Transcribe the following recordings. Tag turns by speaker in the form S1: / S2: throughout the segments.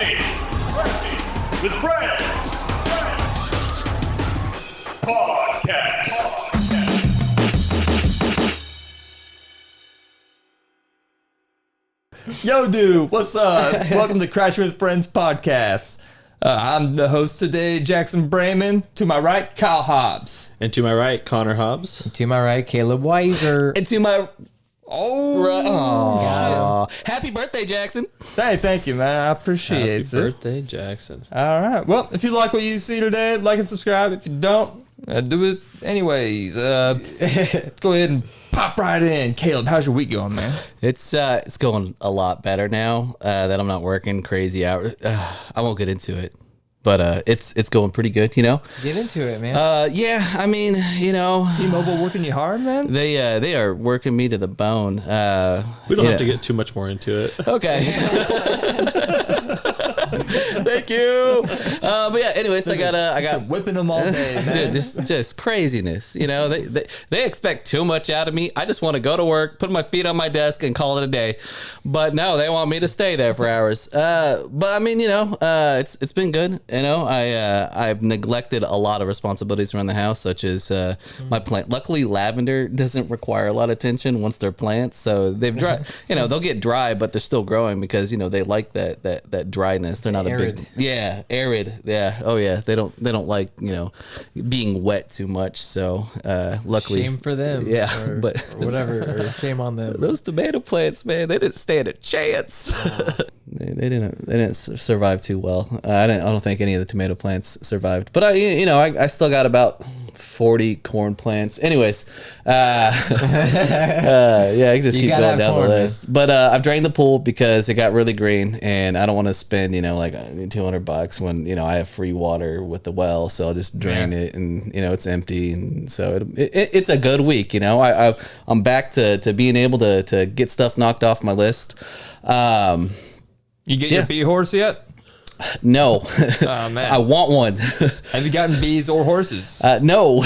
S1: Crafty with Friends Podcast.
S2: Yo, dude, what's up? Welcome to Crash with Friends podcast. I'm the host today, Jackson Brayman. To my right, Kyle Hobbs.
S3: And to my right, Connor Hobbs.
S4: To my right, Caleb Weiser.
S2: And to my...
S5: Happy birthday, Jackson.
S2: Hey, thank you, man. I appreciate it.
S3: Happy birthday, Jackson.
S2: All right. Well, if you like what you see today, like and subscribe. If you don't, do it anyways. Go ahead and pop right in. Caleb, how's your week going, man?
S5: It's going a lot better now that I'm not working crazy hours. I won't get into it, but it's going pretty good, you know.
S4: Get into it, man.
S5: Yeah, I mean, you know,
S2: T-Mobile working you hard, man?
S5: they are working me to the bone.
S3: We don't have to get too much more into it.
S5: Okay. Thank you. But yeah, anyways, I got
S2: whipping them all day, man.
S5: Dude, just craziness. You know, they expect too much out of me. I just want to go to work, put my feet on my desk, and call it a day. But no, they want me to stay there for hours. But I mean, you know, it's been good. You know, I've neglected a lot of responsibilities around the house, such as my plant. Luckily, lavender doesn't require a lot of attention once they're plants, so they've dry. You know, they'll get dry, but they're still growing because you know they like that dryness. They're not
S4: arid.
S5: a big arid. Yeah. Oh yeah. They don't like, you know, being wet too much. So luckily,
S4: shame for them.
S5: Yeah,
S4: or whatever. Or shame on them.
S5: Those tomato plants, man, they didn't stand a chance. They didn't survive too well. I don't think any of the tomato plants survived. But I still got about 40 corn plants. Anyways, yeah, I can just keep going down the list. Man. But I've drained the pool because it got really green, and I don't want to spend like $200 when I have free water with the well. So I'll just drain it, and it's empty, and so it's a good week. I'm back to being able to get stuff knocked off my list.
S2: You get your bee horse yet?
S5: No.
S2: Oh, man.
S5: I want one.
S2: Have you gotten bees or horses?
S5: No.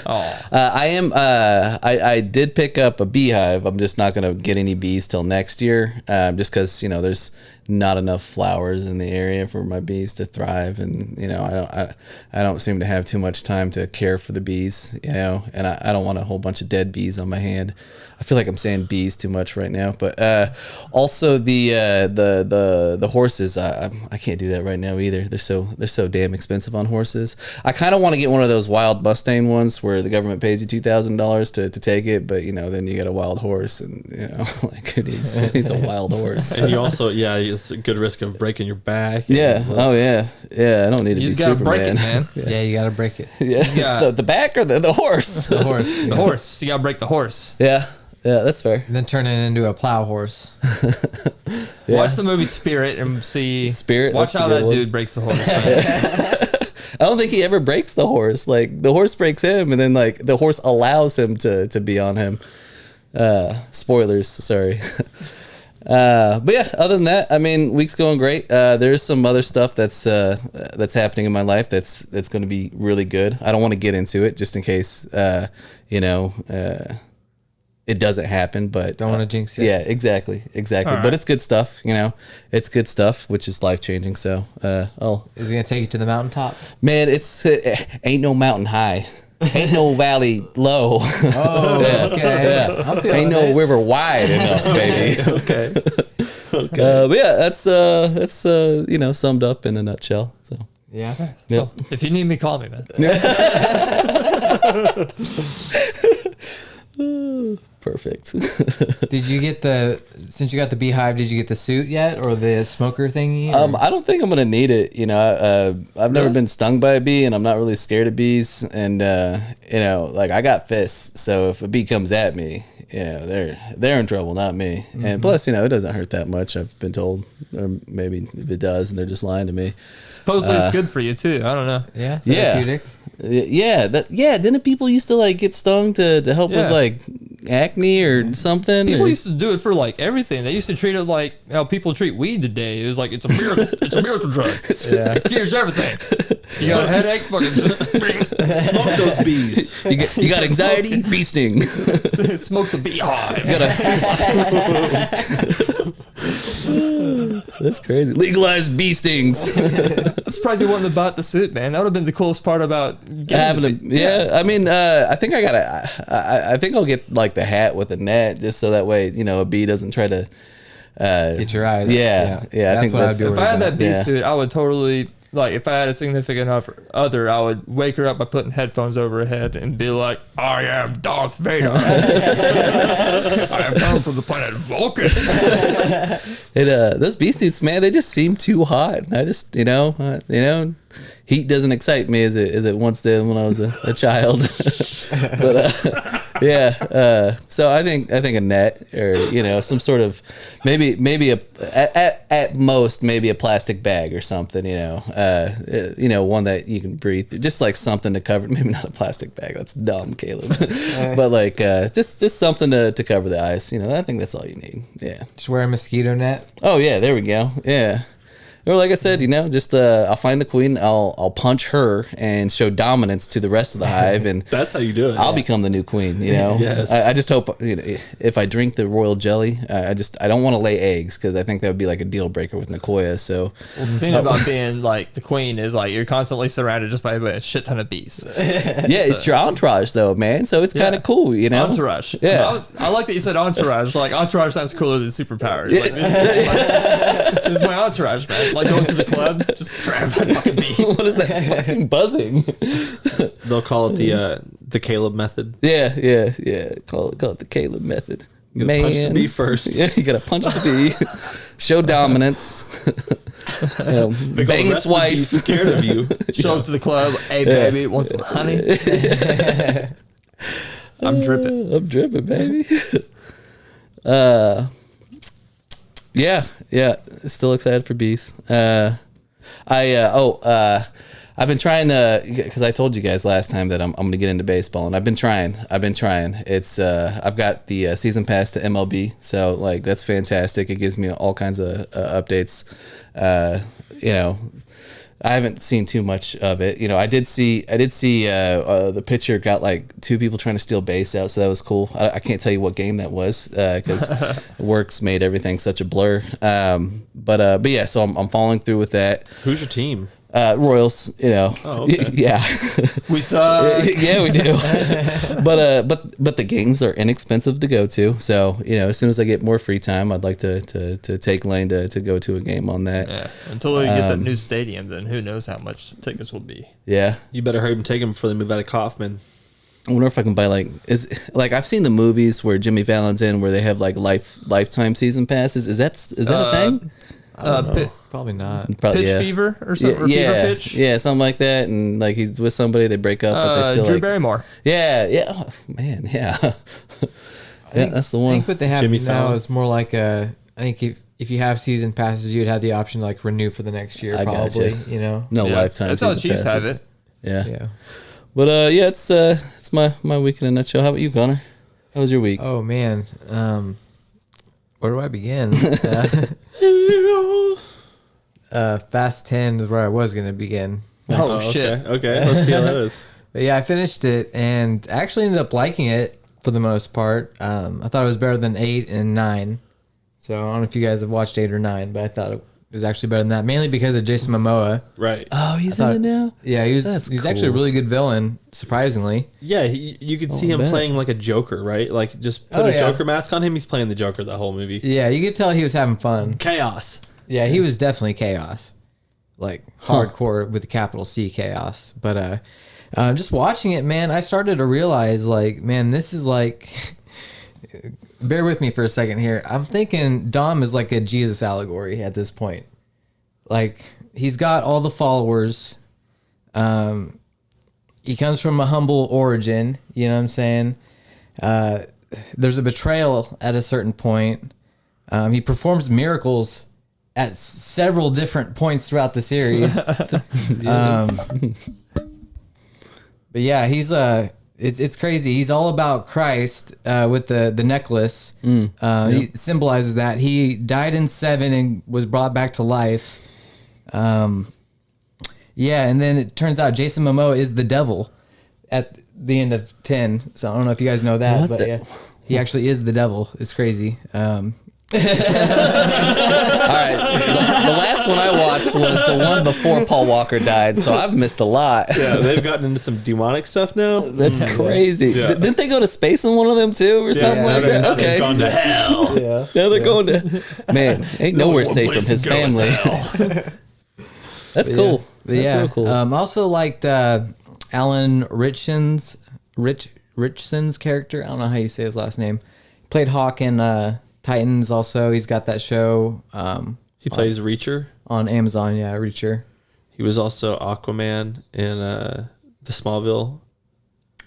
S2: Oh.
S5: I am. I did pick up a beehive. I'm just not going to get any bees till next year, just because there's not enough flowers in the area for my bees to thrive, and I don't seem to have too much time to care for the bees, and I don't want a whole bunch of dead bees on my hand. I feel like I'm saying bees too much right now, but also the horses. I can't do that right now either. They're so damn expensive on horses. I kind of want to get one of those wild Mustang ones where the government pays you $2,000 to take it, but then you get a wild horse, and like who needs a wild horse?
S3: And you also it's a good risk of breaking your back.
S5: Yeah. Oh yeah. Yeah. I don't need to be Superman.
S2: You gotta break it, man.
S4: Yeah, you gotta break it.
S5: Yeah. The back or the horse?
S4: The horse.
S2: The horse. You gotta break the horse.
S5: Yeah. Yeah, that's fair.
S4: And then turn it into a plow horse.
S2: Yeah. Watch the movie Spirit and see.
S5: Spirit.
S2: Watch how that dude breaks the horse.
S5: I don't think he ever breaks the horse. Like the horse breaks him, and then like the horse allows him to be on him. Spoilers. Sorry. But yeah, other than that, I mean, week's going great. There's some other stuff that's happening in my life that's going to be really good. I don't want to get into it just in case, it doesn't happen, but
S4: don't want to jinx it.
S5: Yeah, exactly.
S2: Right.
S5: But it's good stuff, it's good stuff, which is life changing. So,
S4: is he gonna take you to the mountaintop?
S5: Man, ain't no mountain high. Ain't no valley low.
S4: Oh, yeah. Okay. Yeah.
S5: Ain't no river wide enough, baby.
S3: Okay.
S5: But yeah, that's summed up in a nutshell. So
S4: yeah.
S2: Well, if you need me, call me, man.
S5: Perfect.
S4: Did you get since you got the beehive, did you get the suit yet or the smoker thingy?
S5: I don't think I'm gonna need it. I've never been stung by a bee, and I'm not really scared of bees. And like I got fists, so if a bee comes at me, they're in trouble, not me. Mm-hmm. And plus, it doesn't hurt that much. I've been told, or maybe if it does, and they're just lying to me.
S2: Supposedly it's good for you too. I don't know.
S4: Yeah. Therapeutic.
S5: Yeah. Didn't people used to like get stung to help with like acne or something?
S2: People used to do it for like everything. They used to treat it like how people treat weed today. It was like it's a miracle. It's a miracle drug. It cures everything. You got a headache? Fucking just
S3: smoke those bees.
S5: You got anxiety? Bee sting.
S2: Smoke the beehive.
S5: That's crazy. Legalize bee stings.
S2: I'm surprised you wouldn't have bought the suit, man. That would have been the coolest part about getting
S5: Yeah, I mean, I think I think I'll get like the hat with the net, just so that way, a bee doesn't try to
S4: Get your eyes.
S5: Yeah. I
S4: That's
S5: think
S4: what I'd
S5: that's
S4: do.
S2: If I had that bee
S5: Yeah.
S2: suit, I would totally, like, if I had a significant other, I would wake her up by putting headphones over her head and be like, I am Darth Vader. I have come from the planet Vulcan.
S5: Those bee suits, man, they just seem too hot. I just, heat doesn't excite me as it once did when I was a child. But so I think a net, or some sort of maybe at most maybe a plastic bag or something, one that you can breathe through, just like something to cover. Maybe not a plastic bag, that's dumb, Caleb. But like just something to cover the eyes. I think that's all you need. Yeah.
S4: Just wear a mosquito net.
S5: Oh yeah, there we go. Yeah. Or like I said, just I'll find the queen, I'll punch her and show dominance to the rest of the hive, and
S3: That's how you do it.
S5: I'll become the new queen.
S3: Yes.
S5: I just hope if I drink the royal jelly, I don't want to lay eggs, because I think that would be like a deal breaker with Nicoya. So
S2: Well, the thing about being like the queen is like you're constantly surrounded just by a shit ton of bees.
S5: it's your entourage though, man. So it's kind of cool,
S2: Entourage.
S5: Yeah.
S2: I like that you said entourage. Like entourage sounds cooler than superpowers. Like, this is my entourage, man. Like going to the club, just surrounded by fucking bees.
S5: What is that fucking buzzing?
S3: They'll call it the Caleb method.
S5: Yeah. Call it the Caleb method.
S3: You gotta punch the bee first.
S5: Yeah, you gotta punch the bee, show dominance, bang its wife.
S3: Be scared of you.
S2: Show up to the club. Hey, baby, want some honey? I'm dripping.
S5: I'm dripping, baby. Yeah. Still excited for bees. I've been trying to, because I told you guys last time that I'm going to get into baseball, and I've been trying. It's I've got the season pass to MLB, so like that's fantastic. It gives me all kinds of updates. I haven't seen too much of it. I did see the pitcher got like two people trying to steal base out, so that was cool. I can't tell you what game that was because Works made everything such a blur. But yeah, so I'm following through with that.
S3: Who's your team?
S5: Royals,
S3: Oh, okay.
S5: yeah,
S2: We suck.
S5: yeah, we do. but the games are inexpensive to go to. So as soon as I get more free time, I'd like to take Lane to go to a game on that.
S2: Yeah. Until we get that new stadium, then who knows how much tickets will be.
S5: Yeah,
S3: You better hurry and take them before they move out of Kaufman.
S5: I wonder if I can buy I've seen the movies where Jimmy Fallon's in, where they have like lifetime season passes. Is that a thing?
S4: Probably not.
S5: Probably,
S2: Pitch
S5: yeah.
S2: fever or something? Or
S5: Yeah,
S2: fever pitch?
S5: yeah, something like that. And like he's with somebody, they break up, but they still
S2: Drew
S5: like,
S2: Barrymore.
S5: yeah. Oh, man, yeah. Yeah, that's the
S4: I
S5: one.
S4: think what they have
S3: Jimmy
S4: now
S3: Fallon.
S4: is more like I think if you have season passes, you'd have the option to like renew for the next year,
S5: I
S4: probably.
S5: gotcha. No
S2: Yeah.
S5: lifetime.
S2: That's how the
S5: season
S2: Chiefs have
S5: passes.
S2: it.
S5: Yeah.
S4: Yeah.
S5: But yeah, it's my week in a nutshell. How about you, Connor? How was your week?
S4: Oh man. Where do I begin? Fast 10 is where I was gonna begin.
S2: Oh,
S3: okay.
S2: shit.
S3: Okay, let's see how that is.
S4: But yeah, I finished it and actually ended up liking it for the most part. I thought it was better than 8 and 9. So I don't know if you guys have watched 8 or 9, but I thought it was actually better than that, mainly because of Jason Momoa.
S3: Right.
S5: Oh, he's in it now.
S4: Yeah, he's
S5: That's
S4: actually a
S5: cool.
S4: really good villain, surprisingly.
S3: Yeah, you could see him
S5: bet.
S3: playing like a Joker, right? Like just put
S4: Oh,
S3: a
S4: yeah.
S3: Joker mask on him. He's playing the Joker the whole movie.
S4: Yeah, you could tell he was having fun.
S3: Chaos.
S4: Yeah, he was definitely chaos, like hardcore with the capital C chaos. But just watching it, man, I started to realize, like, man, this is like. Bear with me for a second here. I'm thinking Dom is like a Jesus allegory at this point. Like he's got all the followers. He comes from a humble origin. You know what I'm saying? There's a betrayal at a certain point. He performs miracles at several different points throughout the series. But yeah, he's it's crazy. He's all about Christ with the necklace. He symbolizes that he died in 7 and was brought back to life. Yeah, and then it turns out Jason Momoa is the devil at the end of 10. So I don't know if you guys know that,
S5: What
S4: but
S5: the-
S4: yeah, he actually is the devil. It's crazy.
S5: All right, the last one I watched was the one before Paul Walker died, so I've missed a lot.
S3: Yeah, they've gotten into some demonic stuff now.
S5: That's crazy.
S3: Yeah.
S5: Didn't they go to space in one of them too, or something like that? Okay.
S1: They've gone to hell.
S3: Yeah.
S5: Now they're going to. Man, ain't nowhere safe from
S1: place
S5: his
S1: to go is
S5: family.
S1: hell.
S5: That's cool.
S4: But
S5: That's real cool.
S4: Also liked Alan Richson's character. I don't know how you say his last name. Played Hawk in Titans. Also, he's got that show.
S3: He plays Reacher.
S4: On Amazon. Yeah, Reacher.
S3: He was also Aquaman in the Smallville.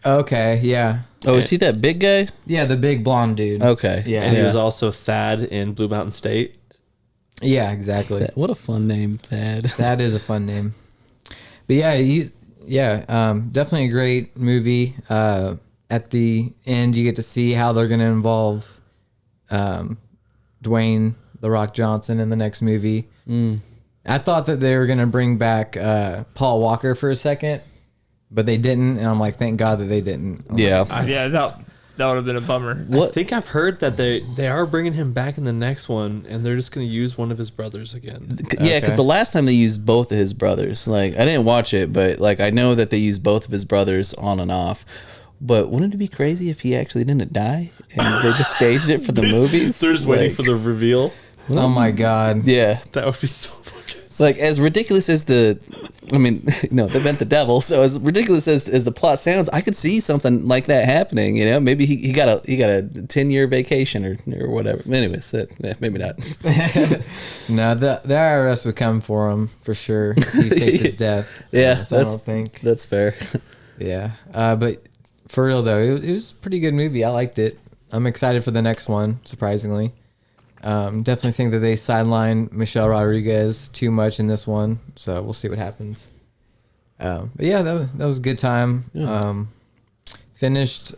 S4: Okay. Yeah.
S5: Oh, is he that big guy?
S4: Yeah, the big blonde dude.
S5: Okay.
S4: Yeah.
S3: And he was also Thad in Blue Mountain State.
S4: Yeah. Exactly.
S5: What a fun name, Thad.
S4: That is a fun name. But yeah, definitely a great movie. At the end, you get to see how they're going to involve Dwayne "The Rock" Johnson in the next movie. I thought that they were going to bring back Paul Walker for a second, but they didn't, and I'm like, thank God that they didn't.
S5: Yeah.
S2: Yeah, that would have been a bummer.
S3: I think I've heard that they are bringing him back in the next one, and they're just going to use one of his brothers again.
S5: Yeah, because the last time they used both of his brothers, like I didn't watch it, but like I know that they used both of his brothers on and off. But wouldn't it be crazy if he actually didn't die and they just staged it for the movies?
S3: They're just waiting for the reveal.
S4: Oh my God.
S5: Yeah.
S3: That would be so fucking.
S5: Like as ridiculous as they meant the devil. So as ridiculous as the plot sounds, I could see something like that happening. You know, maybe he got a 10-year vacation or whatever. Anyways, maybe not.
S4: No, the IRS would come for him for sure. He faked his death.
S5: Yeah,
S4: So I don't think.
S5: that's fair.
S4: Yeah. But for real though, it was a pretty good movie. I liked it. I'm excited for the next one. Surprisingly. Definitely think that they sidelined Michelle Rodriguez too much in this one, so we'll see what happens. But yeah, that was a good time.
S5: Yeah.
S4: Finished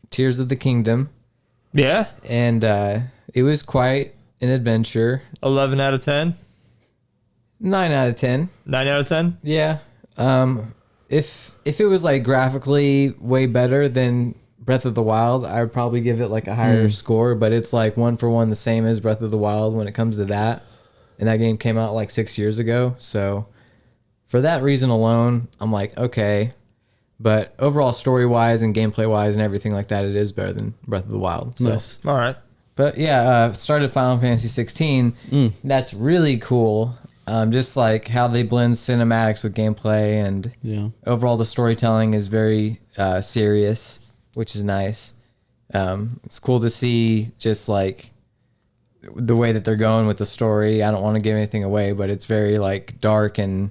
S4: Tears of the Kingdom,
S2: Yeah,
S4: and it was quite an adventure.
S2: 11 out of 10,
S4: 9 out of 10.
S2: 9 out of 10.
S4: Yeah. If it was like graphically way better than Breath of the Wild, I would probably give it like a higher score, but it's like 1-for-1 the same as Breath of the Wild when it comes to that. And that game came out like 6 years ago. So for that reason alone, I'm like, okay. But overall story wise and gameplay wise and everything like that, it is better than Breath of the Wild. So.
S5: Nice.
S2: All right.
S4: But yeah, started Final Fantasy 16. That's really cool. Just like how they blend cinematics with gameplay, and overall the storytelling is very serious, which is nice. It's cool to see just like the way that they're going with the story. I don't want to give anything away, but it's very like dark and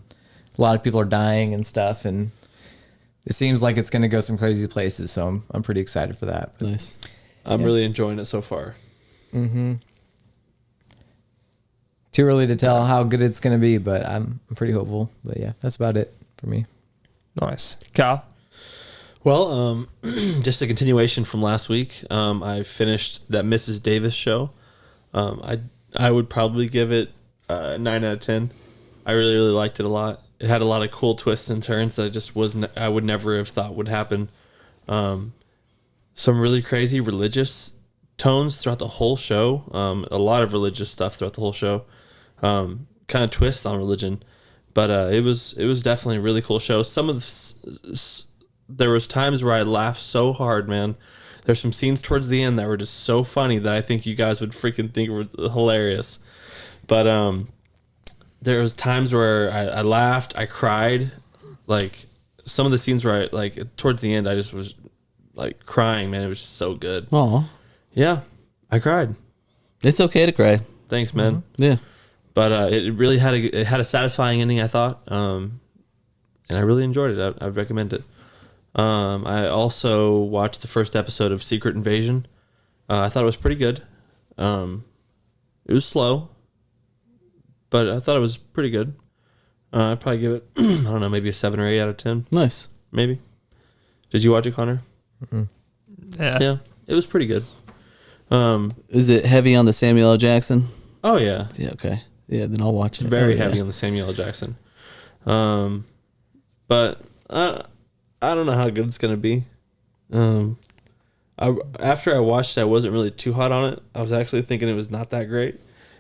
S4: a lot of people are dying and stuff, and it seems like it's going to go some crazy places. So I'm pretty excited for that.
S5: Nice.
S3: I'm really enjoying it so far.
S4: Too early to tell how good it's going to be, but I'm pretty hopeful. But yeah, that's about it for me.
S2: Nice. Kyle?
S3: Well, just a continuation from last week. I finished that Mrs. Davis show. I would probably give it 9 out of 10. I really liked it a lot. It had a lot of cool twists and turns that I would never have thought would happen. Some really crazy religious tones throughout the whole show. A lot of religious stuff throughout the whole show. Kind of twists on religion, but it was definitely a really cool show. There was times where I laughed so hard, man. There's some scenes towards the end that were just so funny that I think you guys would freaking think were hilarious. But there was times where I laughed, I cried. Like some of the scenes where towards the end, I just was like crying, man. It was just so good.
S5: Aw.
S3: Yeah, I cried.
S5: It's okay to cry.
S3: Thanks, man.
S5: Yeah.
S3: But it really had a satisfying ending, I thought, and I really enjoyed it. I'd recommend it. I also watched the first episode of Secret Invasion. I thought it was pretty good. It was slow, but I thought it was pretty good. I'd probably give it, I don't know, maybe a 7 or 8 out of 10.
S5: Nice.
S3: Maybe. Did you watch it, Connor?
S2: Yeah.
S3: It was pretty good.
S5: Is it heavy on the Samuel L. Jackson?
S3: Oh, yeah.
S5: Yeah, okay. Yeah, then I'll watch it.
S3: Very
S5: Oh, yeah.
S3: heavy on the Samuel L. Jackson. But I don't know how good it's going to be. After I watched it, I wasn't really too hot on it. I was actually thinking it was not that great.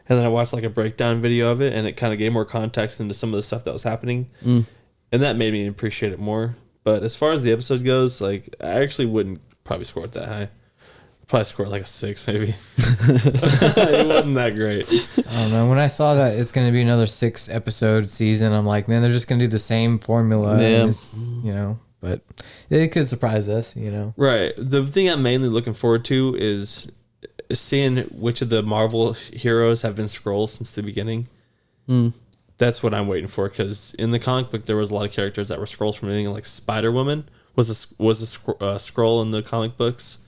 S3: And then I watched like a breakdown video of it, and it kind of gave more context into some of the stuff that was happening. And that made me appreciate it more. But as far as the episode goes, like, I actually wouldn't probably score it that high. Probably score it like a 6, maybe. It wasn't that great.
S4: I don't know. When I saw that it's going to be another 6-episode season, I'm like, man, they're just going to do the same formula.
S5: Yeah.
S4: And it's, you know, but it could surprise us, you know.
S3: Right. The thing I'm mainly looking forward to is seeing which of the Marvel heroes have been Skrulls since the beginning. That's what I'm waiting for, because in the comic book there was a lot of characters that were Skrulls from the beginning, like Spider-Woman was a Skrull in the comic books.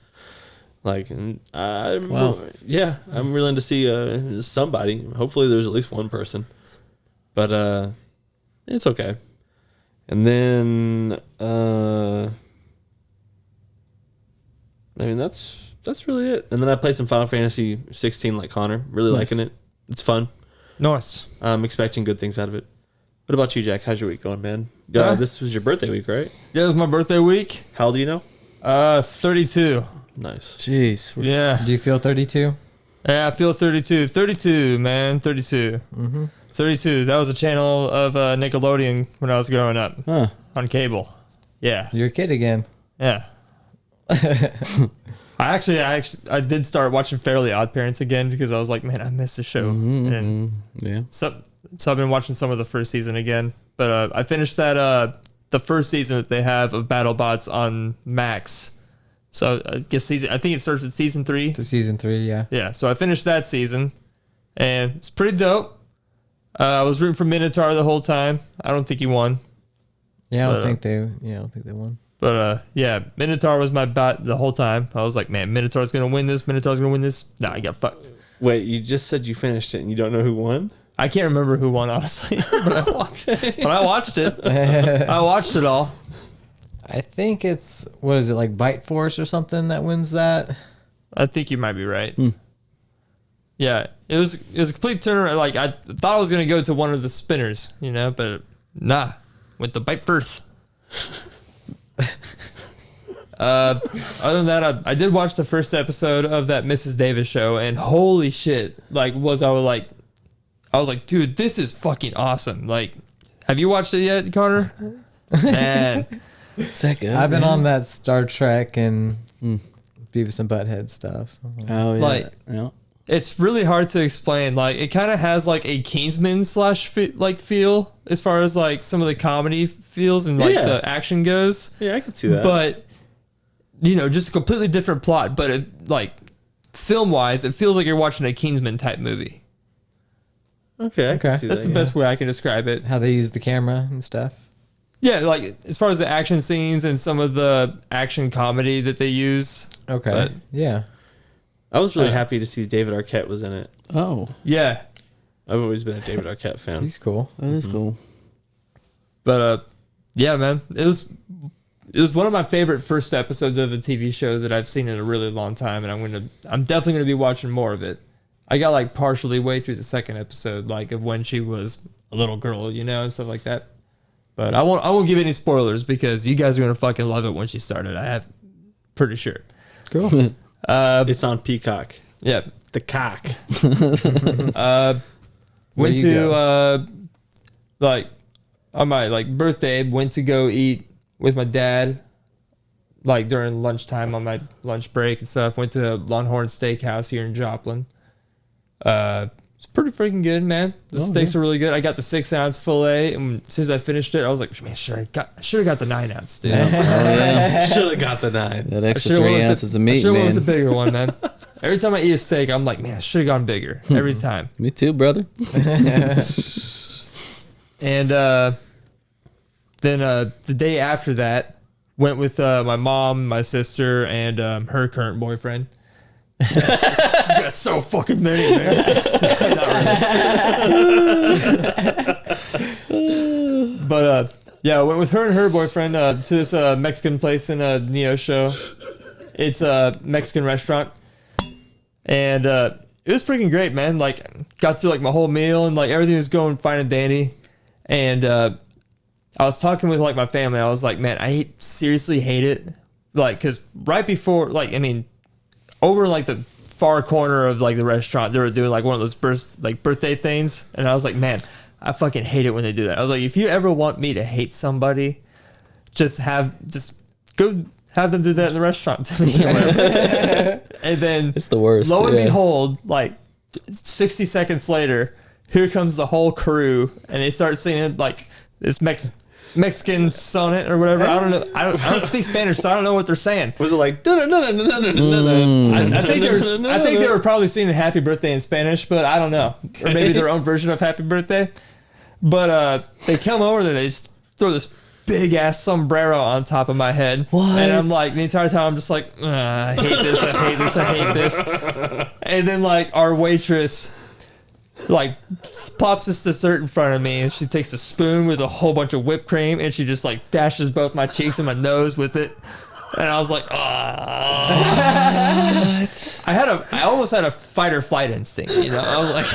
S3: Like, yeah, I'm willing to see somebody. Hopefully there's at least one person, but it's okay. And then I mean that's really it. And then I played some Final Fantasy 16 like Connor, really liking it. It's fun.
S2: Nice.
S3: I'm expecting good things out of it. What about you, Jack? How's your week going, man?
S2: Yeah.
S3: This was your birthday week, right?
S2: Yeah, it was my birthday week.
S3: How old do you know?
S2: 32.
S3: Nice.
S5: Jeez.
S2: Yeah.
S4: Do you feel 32?
S2: Yeah, I feel 32. 32, man. 32. 32. That was a channel of Nickelodeon when I was growing up
S5: Huh.
S2: on cable. Yeah.
S4: You're a kid again.
S2: Yeah. I did start watching Fairly OddParents again because I was like, man, I missed the show. And
S5: Yeah.
S2: so I've been watching some of the first season again. But I finished that the first season that they have of BattleBots on Max. So I guess I think it starts at season 3.
S4: To season 3, yeah.
S2: Yeah, so I finished that season, and it's pretty dope. I was rooting for Minotaur the whole time. I don't think he won,
S4: Yeah, I don't think they won.
S2: but yeah, Minotaur was my bet the whole time. I was like, man, Minotaur's gonna win this. Minotaur's gonna win this. Nah, I got fucked.
S3: Wait, you just said you finished it and you don't know who won?
S2: I can't remember who won, honestly, but I watched it. I watched it all.
S4: I think it's, what is it, like Bite Force or something that wins that?
S2: I think you might be right. Yeah, it was a complete turnaround. Like, I thought I was gonna go to one of the spinners, you know, but nah, went to Bite first. Other than that, I did watch the first episode of that Mrs. Davis show, and holy shit, I was like, dude, this is fucking awesome. Like, have you watched it yet, Connor? Man,
S5: Is that good?
S4: I've been on that Star Trek and Beavis and Butthead stuff. So.
S5: Oh, yeah.
S2: Like-
S5: yeah.
S2: it's really hard to explain. Like, it kind of has like a Kingsman / feel as far as like some of the comedy feels and like
S3: Yeah.
S2: the action goes.
S3: Yeah, I can see that.
S2: But you know, just a completely different plot. But it, like, film wise, it feels like you're watching a Kingsman type movie.
S3: okay, I can
S4: Okay.
S3: see
S2: That's
S3: that.
S2: the best way I can describe it.
S4: How they use the camera and stuff.
S2: Yeah, like as far as the action scenes and some of the action comedy that they use.
S4: Okay.
S2: But-
S4: yeah.
S3: I was really happy to see David Arquette was in it.
S5: Oh,
S2: Yeah,
S3: I've always been a David Arquette fan.
S4: He's cool.
S5: that is cool.
S2: but yeah, man, it was one of my favorite first episodes of a TV show that I've seen in a really long time, and I'm definitely gonna be watching more of it. I got like partially way through the second episode, like of when she was a little girl, you know, and stuff like that. But I won't give any spoilers because you guys are gonna fucking love it when she started. I have pretty sure.
S4: Cool.
S3: It's on Peacock.
S2: Yeah.
S3: The cock.
S4: Where
S2: Went
S4: you
S2: to like on my like birthday, went to go eat with my dad like during lunchtime on my lunch break and stuff. Went to Longhorn Steakhouse here in Joplin. It's pretty freaking good, man. The steaks are really good. I got the 6-ounce fillet, and as soon as I finished it, I was like, man, should have got the 9-ounce, dude.
S5: Oh, yeah.
S3: Should have got the 9.
S5: That extra
S2: should've went
S5: 3
S2: with
S5: ounces
S2: the,
S5: of meat,
S2: I went with the
S5: man.
S2: bigger one, man. Every time I eat a steak, I'm like, man, I should have gone bigger. Every time.
S5: Me too, brother.
S2: And then the day after that, went with my mom, my sister, and her current boyfriend. She's got so fucking many, man. But yeah, I went with her and her boyfriend to this Mexican place in a Nino show. It's a Mexican restaurant, and it was freaking great, man. Like, got through like my whole meal, and like everything was going fine and dandy. And I was talking with like my family. I was like, man, seriously hate it like, because right before, like, I mean, over like the far corner of like the restaurant, they were doing like one of those birthday things, and I was like, man, I fucking hate it when they do that. I was like, if you ever want me to hate somebody, just go have them do that in the restaurant to me. And then
S5: It's the worst.
S2: lo and
S5: yeah.
S2: behold, like 60 seconds later, here comes the whole crew, and they start singing like this Mexican sonnet or whatever. I don't know. I don't speak Spanish, so I don't know what they're saying.
S3: Was it like?
S2: I think they were probably singing "Happy Birthday" in Spanish, but I don't know, or maybe their own version of "Happy Birthday." But they come over there, they just throw this big ass sombrero on top of my head,
S5: What?
S2: and I'm like, the entire time I'm just like, I hate this, I hate this, I hate this. And then like our waitress like plops this dessert in front of me, and she takes a spoon with a whole bunch of whipped cream, and she just like dashes both my cheeks and my nose with it. And I was like, I almost had a fight or flight instinct, you know. I was like,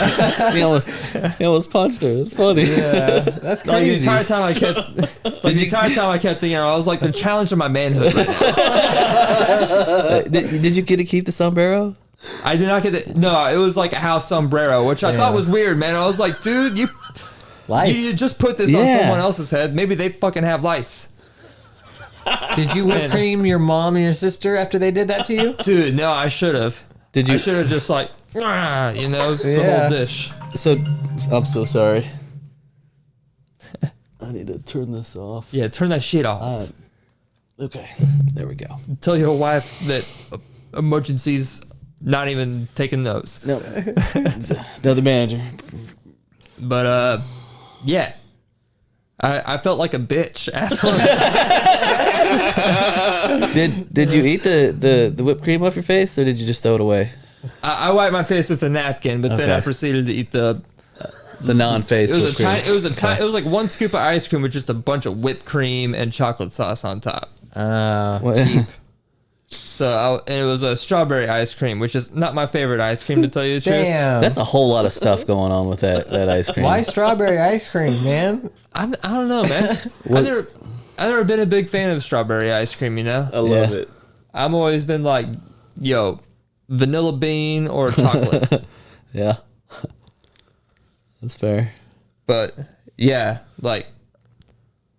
S5: He almost punched her. That's funny.
S4: Yeah, that's
S2: like the
S4: crazy.
S2: entire time I kept thinking, I was like, the challenge of my manhood right now.
S5: Did you get to keep the sombrero?
S2: I did not get it. No, it was like a house sombrero, which I thought was weird, man. I was like, dude, you just put this on
S5: Yeah.
S2: someone else's head. Maybe they fucking have lice.
S4: Did you whip cream your mom and your sister after they did that to you?
S2: Dude, no, I should have.
S5: Did you?
S2: I should have just like, the
S4: Yeah.
S2: whole dish.
S5: So I'm so sorry. I need to turn this off.
S2: Yeah, turn that shit off.
S5: Okay, there we go.
S2: Tell your wife that emergencies not even taking those.
S5: No, another manager.
S2: But yeah, I felt like a bitch after.
S5: Did you eat the whipped cream off your face, or did you just throw it away?
S2: I wiped my face with a napkin, but then
S5: Okay.
S2: I proceeded to eat the
S5: non-face.
S2: It was
S5: whipped cream.
S2: it was like one scoop of ice cream with just a bunch of whipped cream and chocolate sauce on top.
S5: What-
S2: And it was a strawberry ice cream, which is not my favorite ice cream, to tell you the truth.
S4: Damn.
S5: That's a whole lot of stuff going on with that ice cream.
S4: Why strawberry ice cream, man?
S2: I don't know, man. I've never been a big fan of strawberry ice cream, you know?
S3: I love
S5: Yeah.
S3: it.
S2: I've always been like, yo, vanilla bean or chocolate.
S5: Yeah, that's fair.
S2: But yeah, like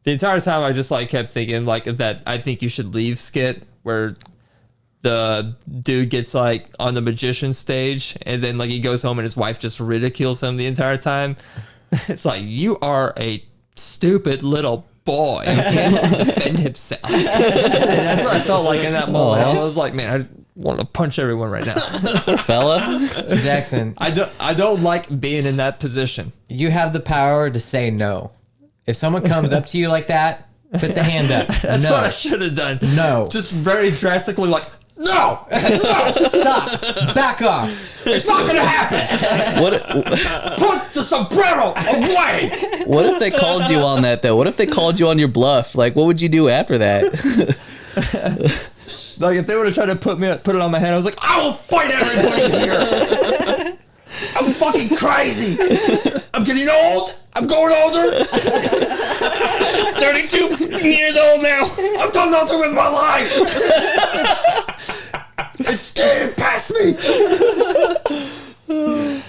S2: the entire time I just like kept thinking like of that I think you should leave skit where the dude gets like on the magician stage and then like he goes home and his wife just ridicules him the entire time. It's like, you are a stupid little boy who can't defend himself. And that's what I felt like in that moment. I was like, man, I want to punch everyone right now.
S5: Poor fella.
S4: Jackson,
S2: I don't like being in that position.
S4: you have the power to say no. If someone comes up to you like that, put the hand up.
S2: That's
S4: no.
S2: what I should have done.
S4: No.
S2: Just very drastically like, no,
S4: Stop. Back off.
S2: it's not going to happen. Put the sombrero away.
S5: What if they called you on that though? What if they called you on your bluff? Like, what would you do after that?
S2: Like if they would have tried to put it on my head, I was like, I will fight everybody here. I'm fucking crazy. I'm getting old. I'm going older. 32 years old now. I've done nothing with my life. It's skating past me.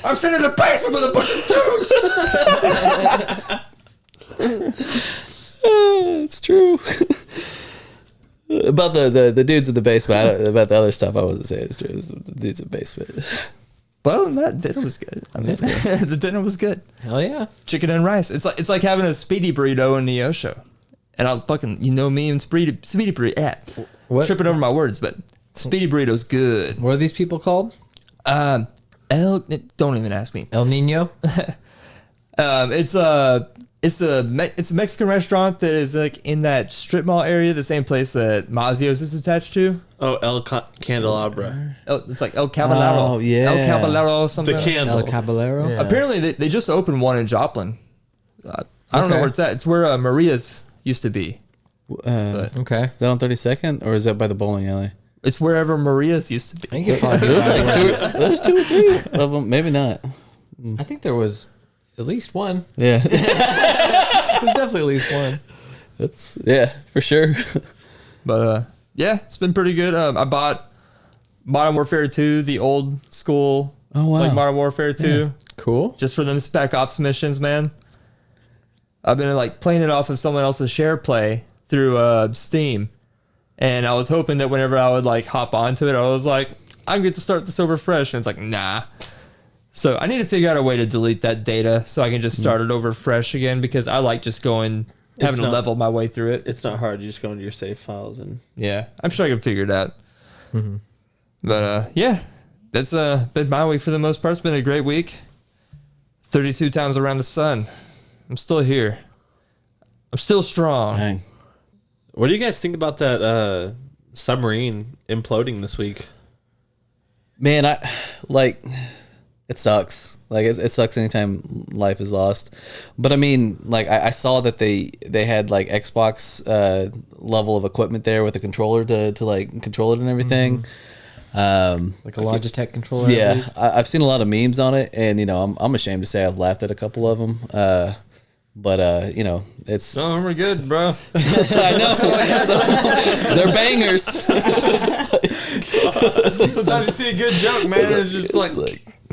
S2: I'm sitting in the basement with a bunch of dudes.
S5: It's true. About the dudes in the basement. About the other stuff, I wasn't saying it's true. It was the dudes in the basement.
S2: Well, that dinner was good. I mean, the dinner was good.
S4: Hell yeah.
S2: Chicken and rice. It's like having a speedy burrito in the show. And I'll fucking, you know me and speedy burrito. Yeah.
S4: What?
S2: Tripping over my words, but speedy burrito's good.
S4: What are these people called?
S2: Don't even ask me.
S4: El Nino?
S2: It's a Mexican restaurant that is like in that strip mall area, the same place that Mazio's is attached to.
S3: Oh, Candelabra.
S2: It's like El Caballero.
S5: Oh, yeah.
S2: El Caballero something.
S3: The candle.
S4: El Caballero?
S3: Yeah.
S2: Apparently, they just opened one in Joplin. I don't know
S4: Okay.
S2: where it's at. It's where Maria's used to be.
S4: Okay.
S5: Is that on 32nd, or is that by the bowling alley?
S2: It's wherever Maria's used to be.
S4: I think you probably
S5: There's like there's 2 or 3 of them. Maybe not.
S4: I think there was at least one.
S5: Yeah,
S4: There's definitely at least one.
S5: that's for sure.
S2: But Yeah, it's been pretty good. I bought Modern Warfare 2, the old school,
S5: Oh, wow.
S2: like Modern Warfare 2,
S4: Cool.
S2: just for them Spec Ops missions, man. I've been like playing it off of someone else's share play through Steam, and I was hoping that whenever I would like hop onto it, I was like, I'm going to start this over fresh, and it's like, nah. So I need to figure out a way to delete that data so I can just start it over fresh again, because I like just having to level my way through it.
S3: It's not hard. You just go into your save files and
S2: Yeah, I'm sure I can figure it out. But yeah, that's been my week for the most part. It's been a great week. 32 times around the sun. I'm still here. I'm still strong.
S5: Dang.
S3: what do you guys think about that submarine imploding this week?
S5: Man, it sucks. Like it sucks anytime life is lost. But I mean, like I saw that they had like Xbox level of equipment there with a controller to like control it and everything.
S4: Like a Logitech controller. I
S5: Yeah,
S4: believe.
S5: I've seen a lot of memes on it, and you know, I'm ashamed to say I've laughed at a couple of them. But you know, it's
S2: Some of them are good, bro.
S5: I know. So, they're bangers.
S2: Sometimes you see a good joke, man. It's just like,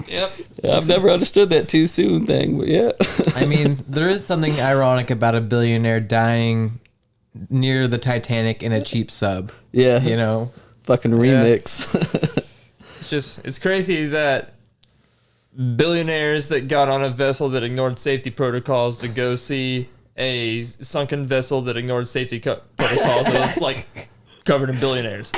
S2: yep.
S5: I've never understood that too soon thing, but yeah.
S4: I mean, there is something ironic about a billionaire dying near the Titanic in a cheap sub.
S5: Yeah.
S4: You know?
S5: Fucking remix.
S2: It's crazy that billionaires that got on a vessel that ignored safety protocols to go see a sunken vessel that ignored safety protocols, and it's like covered in billionaires.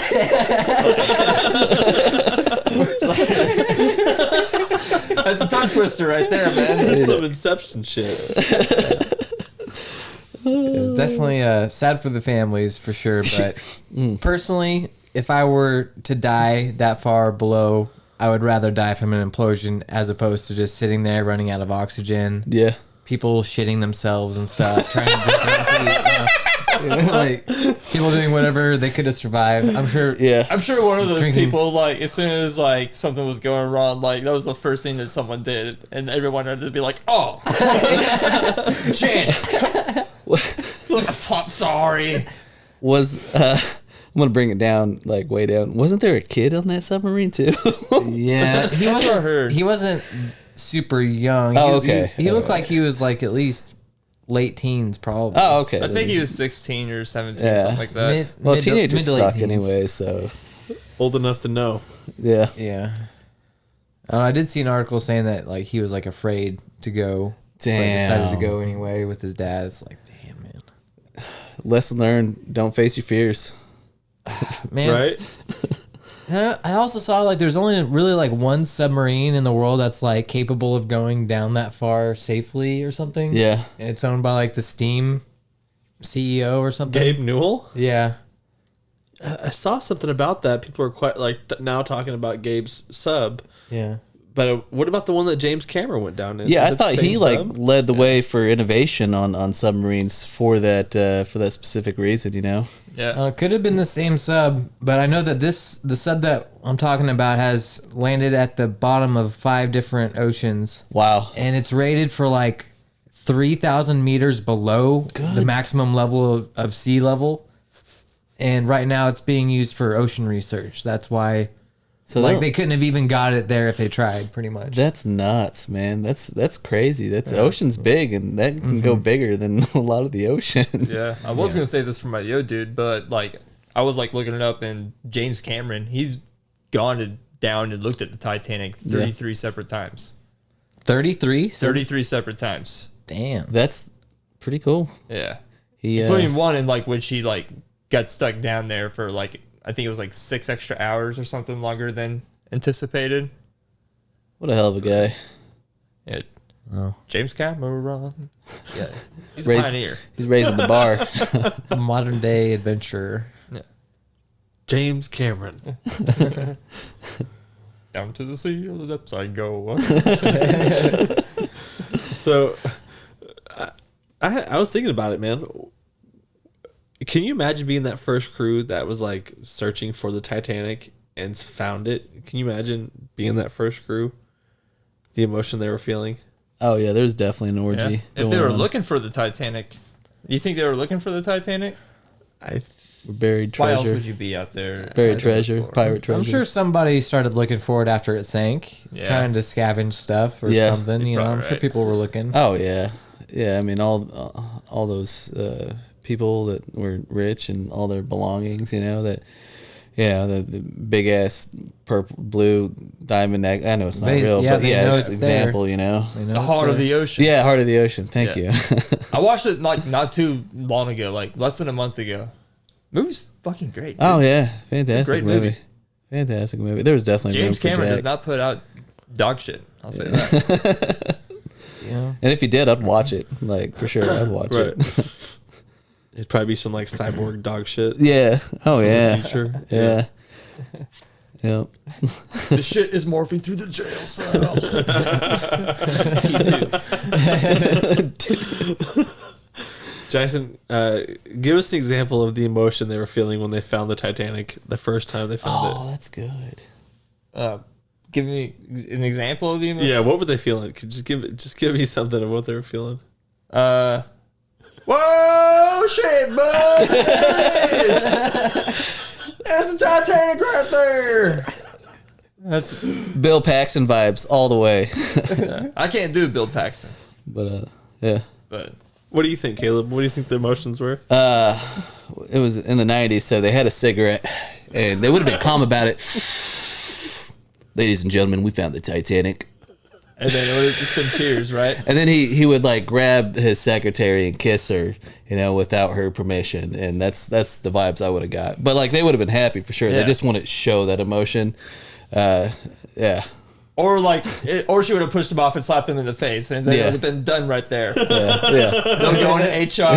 S2: That's a tongue twister right there, man.
S3: That's some Inception shit.
S4: Definitely sad for the families for sure. But personally, if I were to die that far below, I would rather die from an implosion as opposed to just sitting there running out of oxygen.
S5: Yeah.
S4: People shitting themselves and stuff, trying to drink like people doing whatever they could have survived. I'm sure.
S5: Yeah.
S2: I'm sure one of those
S4: Drinking.
S2: people, like, as soon as like something was going wrong, like that was the first thing that someone did, and everyone had to be like, "Oh, Janet, I'm sorry."
S5: Was I'm gonna bring it down, like way down. Wasn't there a kid on that submarine too?
S4: Yeah, he
S2: That's what I
S4: wasn't.
S2: heard.
S4: He wasn't super young.
S5: Oh,
S4: He-
S5: okay.
S4: He looked like he was like at least late teens, probably.
S5: Oh, okay.
S2: I think he was 16 or 17,
S5: Yeah.
S2: something like that.
S5: Well,
S4: mid to-
S5: teenagers
S4: mid to late
S5: suck
S4: teens.
S5: anyway, so
S3: Old enough to know.
S5: yeah.
S4: Yeah. I did see an article saying that like he was like afraid to go, but decided to
S5: Damn.
S4: go anyway with his dad. It's like, damn, man.
S5: Lesson learned: don't face your fears.
S4: Man,
S3: Right?
S4: I also saw like there's only really like one submarine in the world that's like capable of going down that far safely or something.
S5: Yeah.
S4: And it's owned by like the Steam CEO or something.
S3: Gabe Newell?
S4: Yeah.
S3: I saw something about that. People are quite like now talking about Gabe's sub.
S4: Yeah.
S3: But what about the one that James Cameron went down in?
S5: Yeah,
S3: Is
S5: I
S3: it the
S5: thought he
S3: same
S5: like
S3: sub?
S5: led the way for innovation on submarines for that specific reason. You know.
S2: Yeah.
S4: It could have been the same sub, but I know that the sub that I'm talking about has landed at the bottom of 5 different oceans,
S5: Wow.
S4: and it's rated for like 3,000 meters below the maximum level of sea level. And right now it's being used for ocean research. That's why
S5: So
S4: like
S5: that-
S4: they couldn't have even got it there if they tried, pretty much.
S5: that's nuts, man. That's crazy. That's ocean's big, and that can go bigger than a lot of the ocean.
S2: Yeah. I was going to say this for my Yo dude, but like I was like looking it up, and James Cameron, he's gone down and looked at the Titanic 33 separate times.
S4: 33?
S2: 33 separate times.
S4: Damn.
S5: That's pretty cool.
S2: Yeah.
S5: He
S2: Including one in like which he like got stuck down there for like I think it was like 6 extra hours or something longer than anticipated.
S5: what a hell of a guy.
S2: Yeah. James Cameron. Yeah. He's a
S5: Raised-
S2: pioneer.
S5: He's raising the bar.
S4: Modern day adventurer.
S3: James Cameron.
S2: Down to the sea of the depths I go.
S3: So I was thinking about it, man. Can you imagine being that first crew that was like searching for the Titanic and found it? Can you imagine being that first crew? The emotion they were feeling.
S5: Oh yeah, there's definitely an orgy.
S2: If they
S5: going
S2: were
S5: on.
S2: looking for the Titanic, do you think they were looking for the Titanic?
S3: I
S5: buried
S2: Why else
S5: treasure.
S2: would you be out there?
S5: Buried treasure, pirate treasure.
S4: I'm sure somebody started looking for it after it sank,
S2: Yeah.
S4: trying to scavenge stuff or
S5: Yeah.
S4: something. You know, I'm
S2: probably
S4: sure
S2: right.
S4: people were looking.
S5: Oh yeah, yeah. I mean, all those people that were rich and all their belongings. You know that. Yeah, the big ass purple, blue diamond neck. I know it's not
S4: They-
S5: real,
S4: yeah,
S5: but
S4: they
S5: yeah,
S4: know
S5: it's an
S4: it's there.
S5: example. You know.
S4: You know,
S2: The heart of the ocean.
S5: Yeah, Heart of the Ocean. Thank
S2: Yeah.
S5: you.
S2: I watched it like not too long ago, like less than a month ago. Movie's fucking great.
S5: Oh yeah, fantastic
S2: great
S5: movie.
S2: movie.
S5: Fantastic movie. There was definitely
S2: James
S5: room for
S2: Cameron
S5: Jack.
S2: does not put out dog shit. I'll say that.
S4: Yeah.
S5: And if he did, I'd watch it. Like for sure, I'd watch
S3: Right.
S5: it.
S3: It'd probably be some like cyborg dog shit.
S5: Yeah. Oh
S3: in the
S5: yeah.
S3: future.
S5: Yeah. Yep.
S2: The shit is morphing through the jail cell.
S3: Jason, give us an example of the emotion they were feeling when they found the Titanic the first time they found
S5: Oh, that's good.
S2: Give me an example of the
S3: it.
S2: emotion.
S3: Yeah, what were they feeling? Could you just give me something of what they were feeling.
S2: Whoa, shit, bud! That's the Titanic right there. That's
S5: Bill Paxton vibes all the way.
S2: I can't do Bill Paxton,
S5: But yeah.
S2: but
S3: What do you think, Caleb? What do you think the emotions were?
S5: It was in the 90s, so they had a cigarette, and they would have been calm about it. Ladies and gentlemen, we found the Titanic.
S2: and then it would have just been cheers, right?
S5: And then he would like grab his secretary and kiss her, you know, without her permission, and that's the vibes I would have got. But like they would have been happy for sure.
S2: Yeah.
S5: They just wouldn't show that emotion. Yeah,
S2: Or like, or she would have pushed him off and slapped him in the face, and then it
S5: Yeah.
S2: would have been done right there.
S5: yeah.
S2: They'll go into HR.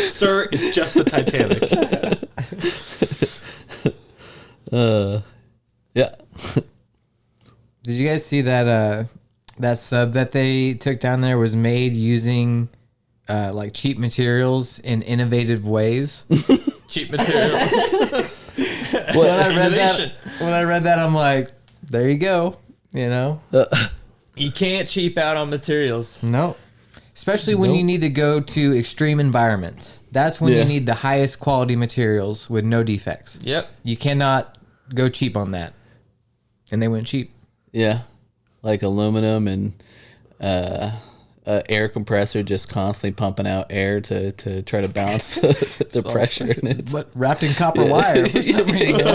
S3: Sir, it's just the Titanic.
S5: Yeah.
S4: Did you guys see that that sub that they took down there was made using like cheap materials in innovative ways?
S2: Cheap material.
S4: When I read
S2: Innovation.
S4: that, I'm like, there you go. You know,
S2: You can't cheap out on materials.
S4: no. Especially when you need to go to extreme environments. That's when
S5: Yeah.
S4: you need the highest quality materials with no defects.
S2: Yep.
S4: You cannot go cheap on that. And they went cheap.
S5: Yeah, like aluminum and air compressor just constantly pumping out air to try to balance the pressure in it.
S4: But wrapped in copper wire for some reason.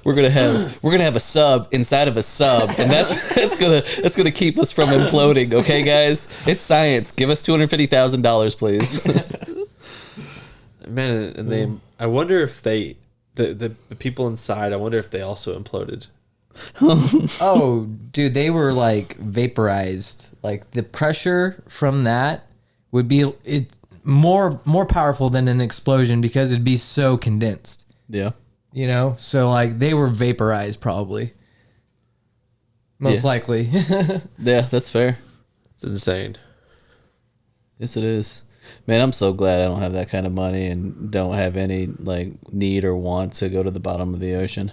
S5: We're gonna have a sub inside of a sub, and that's gonna keep us from imploding. Okay, guys, it's science. Give us $250,000, please.
S3: Man, and they. I wonder if they, the people inside. I wonder if they also imploded.
S4: Oh, dude, they were like vaporized. Like the pressure from that would be more powerful than an explosion because it'd be so condensed.
S5: Yeah.
S4: You know, so like they were vaporized probably. Most
S5: Yeah.
S4: likely.
S5: Yeah, that's fair.
S3: It's insane.
S5: Yes, it is. Man, I'm so glad I don't have that kind of money and don't have any like need or want to go to the bottom of the ocean.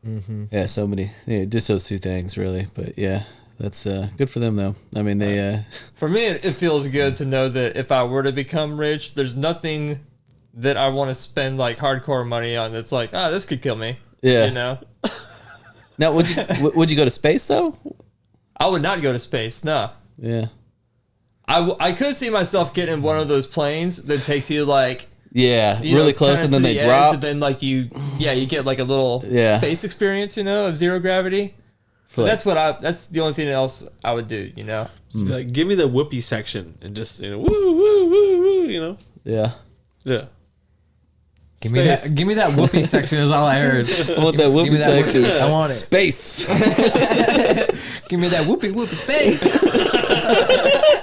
S5: Mm-hmm. Yeah, so many. Yeah, just those two things, really. But yeah, that's good for them, though. I mean, they.
S2: For me, it feels good to know that if I were to become rich, there's nothing that I want to spend like hardcore money on that's like, this could kill me.
S5: Yeah.
S2: You know?
S5: Now, would you go to space though?
S2: I would not go to space, no.
S5: Yeah.
S2: I could see myself getting one of those planes that takes you like
S5: Yeah,
S2: you
S5: really
S2: know,
S5: close,
S2: kinda
S5: and then
S2: to
S5: they
S2: the edge,
S5: drop.
S2: and then like you get like a little
S5: Yeah.
S2: space experience, you know, of zero gravity.
S5: For like-
S2: That's the only thing else I would do, you know.
S3: Just be like, give me the whoopee section and just woo woo woo woo. You know.
S5: Yeah.
S3: Yeah.
S4: Give me that whoopee section is all I heard.
S5: I want that whoopee
S4: me that
S5: section.
S4: whoopee. I want it.
S5: Space.
S4: Give me that whoopee space.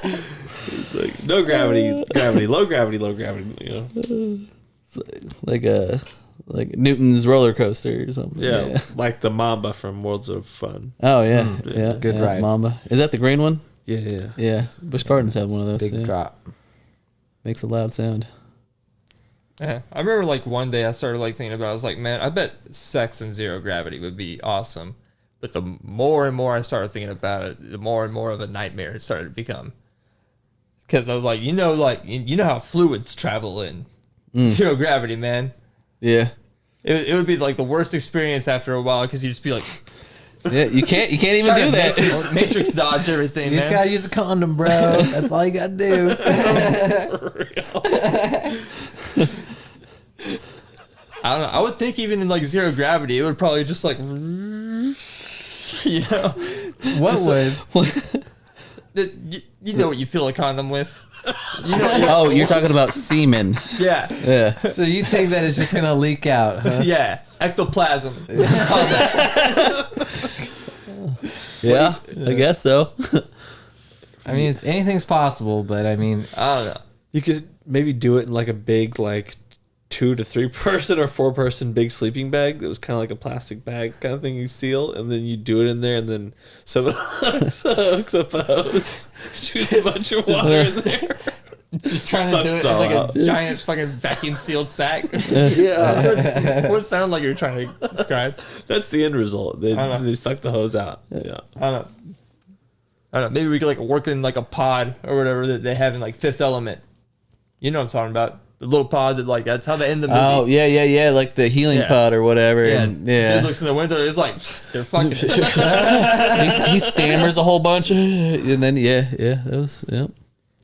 S3: It's like no gravity, low gravity, low gravity. You know.
S5: like Newton's roller coaster or something.
S3: Yeah, like the Mamba from Worlds of Fun.
S5: Oh yeah. Yeah.
S4: Good
S5: yeah,
S4: ride.
S5: Mamba. Is that the green one?
S3: Yeah, yeah.
S5: Yeah. Busch Gardens had one of those.
S4: Big
S5: yeah.
S4: drop.
S5: Makes a loud sound.
S2: Yeah. I remember like one day I started like thinking about it, I was like, man, I bet sex in zero gravity would be awesome. But the more and more I started thinking about it, the more and more of a nightmare it started to become. because I was like, you know how fluids travel in zero gravity, man.
S5: Yeah.
S2: It would be like the worst experience after a while because you'd just be like,
S5: Yeah, you can't even
S2: trying
S5: do
S2: to
S5: that.
S2: matrix dodge everything,
S4: You
S2: man.
S4: just gotta use a condom, bro. That's all you gotta do.
S2: I don't know. I would think even in like zero gravity, it would probably just like, you know,
S4: What would?
S2: you know what you fill a condom with. You know,
S5: Oh, you're talking about semen.
S2: yeah,
S5: Yeah.
S4: So you think that it's just gonna leak out, huh?
S2: yeah, ectoplasm.
S5: Yeah, I guess so.
S4: I mean, anything's possible, but I mean,
S2: I don't know.
S3: You could maybe do it in like a big, like 2 to 3 person or 4 person big sleeping bag that was kind of like a plastic bag kind of thing you seal, and then you do it in there, and then someone hooks up a hose, shoots a bunch of water in there.
S2: Just trying to
S3: Sucks
S2: do it
S3: it
S2: in
S3: all
S2: like
S3: out.
S2: a giant fucking vacuum sealed sack.
S3: Yeah,
S2: What sound like you're trying to describe?
S3: that's the end result.
S2: I don't know.
S3: They suck the hose out. Yeah.
S2: I don't know. Maybe we could like work in like a pod or whatever that they have in like Fifth Element. You know what I'm talking about? The little pod that like that's how they end the movie.
S5: Oh, yeah, like the healing
S2: Yeah.
S5: pod or whatever.
S2: Yeah.
S5: And yeah.
S2: Dude looks in the window. It's like they're fucking.
S5: he stammers a whole bunch, and then that was yeah.